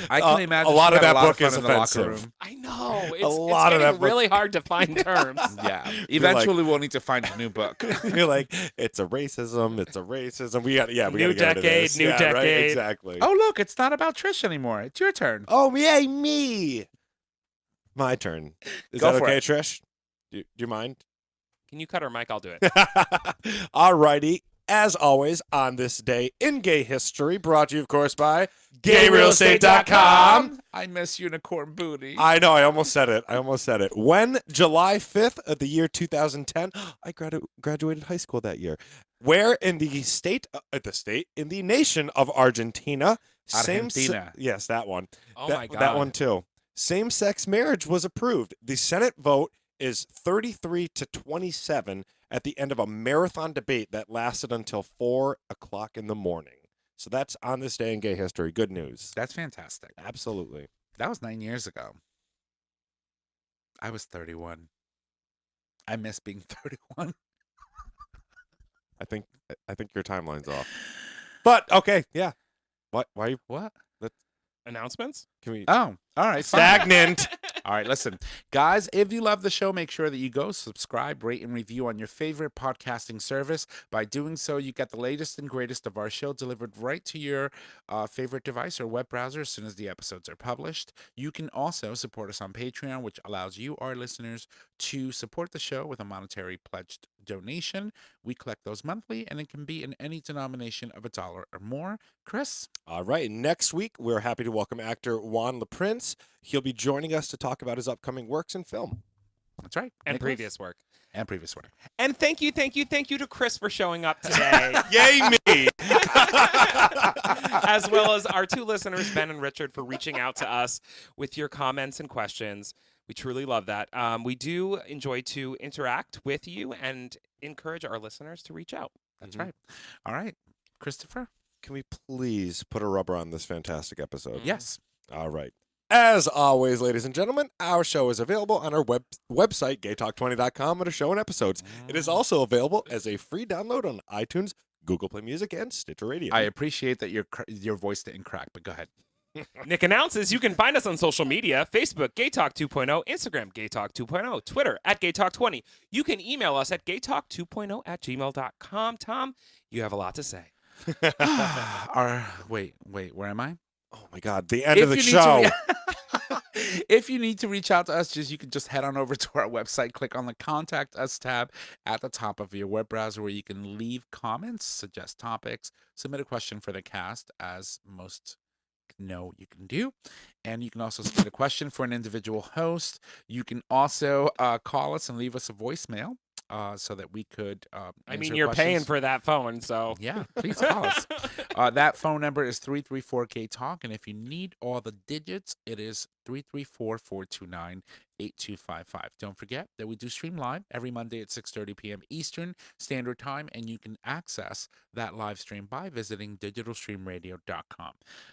I can imagine a lot she of had that a lot book of fun is in the locker offensive. room. I know. It's lot of getting that book- really hard to find terms. Yeah. Eventually, we'll need to find a new book. You're like, it's a racism. It's a racism. We got, yeah, we New got to get rid of decade, this. new Yeah, right? decade. Exactly. Oh, look, it's not about Trish anymore. It's your turn. Oh, yay, me. My turn. Is Go that for okay, it. Trish? Do you mind? Can you cut her mic? I'll do it. Alrighty. As always, on this day in gay history, brought to you, of course, by GayRealEstate.com. I miss unicorn booty. I know, I almost said it. When July 5th of the year 2010, I graduated high school that year. Where in the in the nation of Argentina, Argentina. yes, that one. Oh That- my god. That one too. Same-sex marriage was approved. The Senate vote is 33 to 27 at the end of a marathon debate that lasted until 4 o'clock in the morning. So that's on this day in gay history. Good news. That's fantastic. Absolutely. That was 9 years ago. I was 31. I miss being 31. I think your timeline's off. But okay, yeah. Why you What? Announcements? can we Oh, all right. Fine. stagnant? All right, listen. Guys, if you love the show, make sure that you go subscribe, rate, and review on your favorite podcasting service. By doing so, you get the latest and greatest of our show delivered right to your favorite device or web browser as soon as the episodes are published. You can also support us on Patreon, which allows you, our listeners, to support the show with a monetary pledged donation. We collect those monthly, and it can be in any denomination of $1 or more. Chris? All right. Next week, we're happy to welcome actor Juan LaPrince. He'll be joining us to talk about his upcoming works in film. That's right. And Nicholas? previous work. And previous work. And thank you to Chris for showing up today. Yay me! As well as our two listeners, Ben and Richard, for reaching out to us with your comments and questions. We truly love that. We do enjoy to interact with you and encourage our listeners to reach out. That's right. All right. Christopher? Can we please put a rubber on this fantastic episode? Yes. All right. As always, ladies and gentlemen, our show is available on our website, gaytalk20.com, under show and episodes. It is also available as a free download on iTunes, Google Play Music, and Stitcher Radio. I appreciate that your voice didn't crack, but go ahead. Nick announces you can find us on social media: Facebook, Gay Talk 2.0, Instagram, Gay Talk 2.0, Twitter, @GayTalk20. You can email us at gaytalk2.0@gmail.com. Tom, you have a lot to say. Wait, where am I? Oh my God, the end of the you need show. to if you need to reach out to us, you can just head on over to our website, click on the Contact Us tab at the top of your web browser, where you can leave comments, suggest topics, submit a question for the cast, as most know you can do. And you can also submit a question for an individual host. You can also call us and leave us a voicemail so that we could I answer mean, you're paying questions. for that phone, so. Yeah, please call us. That phone number is 334-Gay-TALK, and if you need all the digits, it is 334-429-8255. Don't forget that we do stream live every Monday at 6:30 p.m. Eastern Standard Time, and you can access that live stream by visiting digitalstreamradio.com.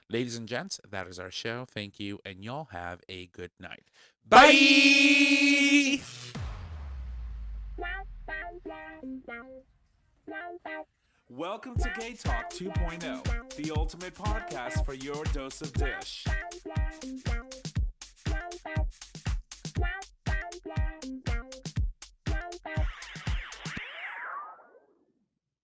Ladies and gents, that is our show. Thank you, and y'all have a good night. Bye! Welcome to Gay Talk 2.0, the ultimate podcast for your dose of dish.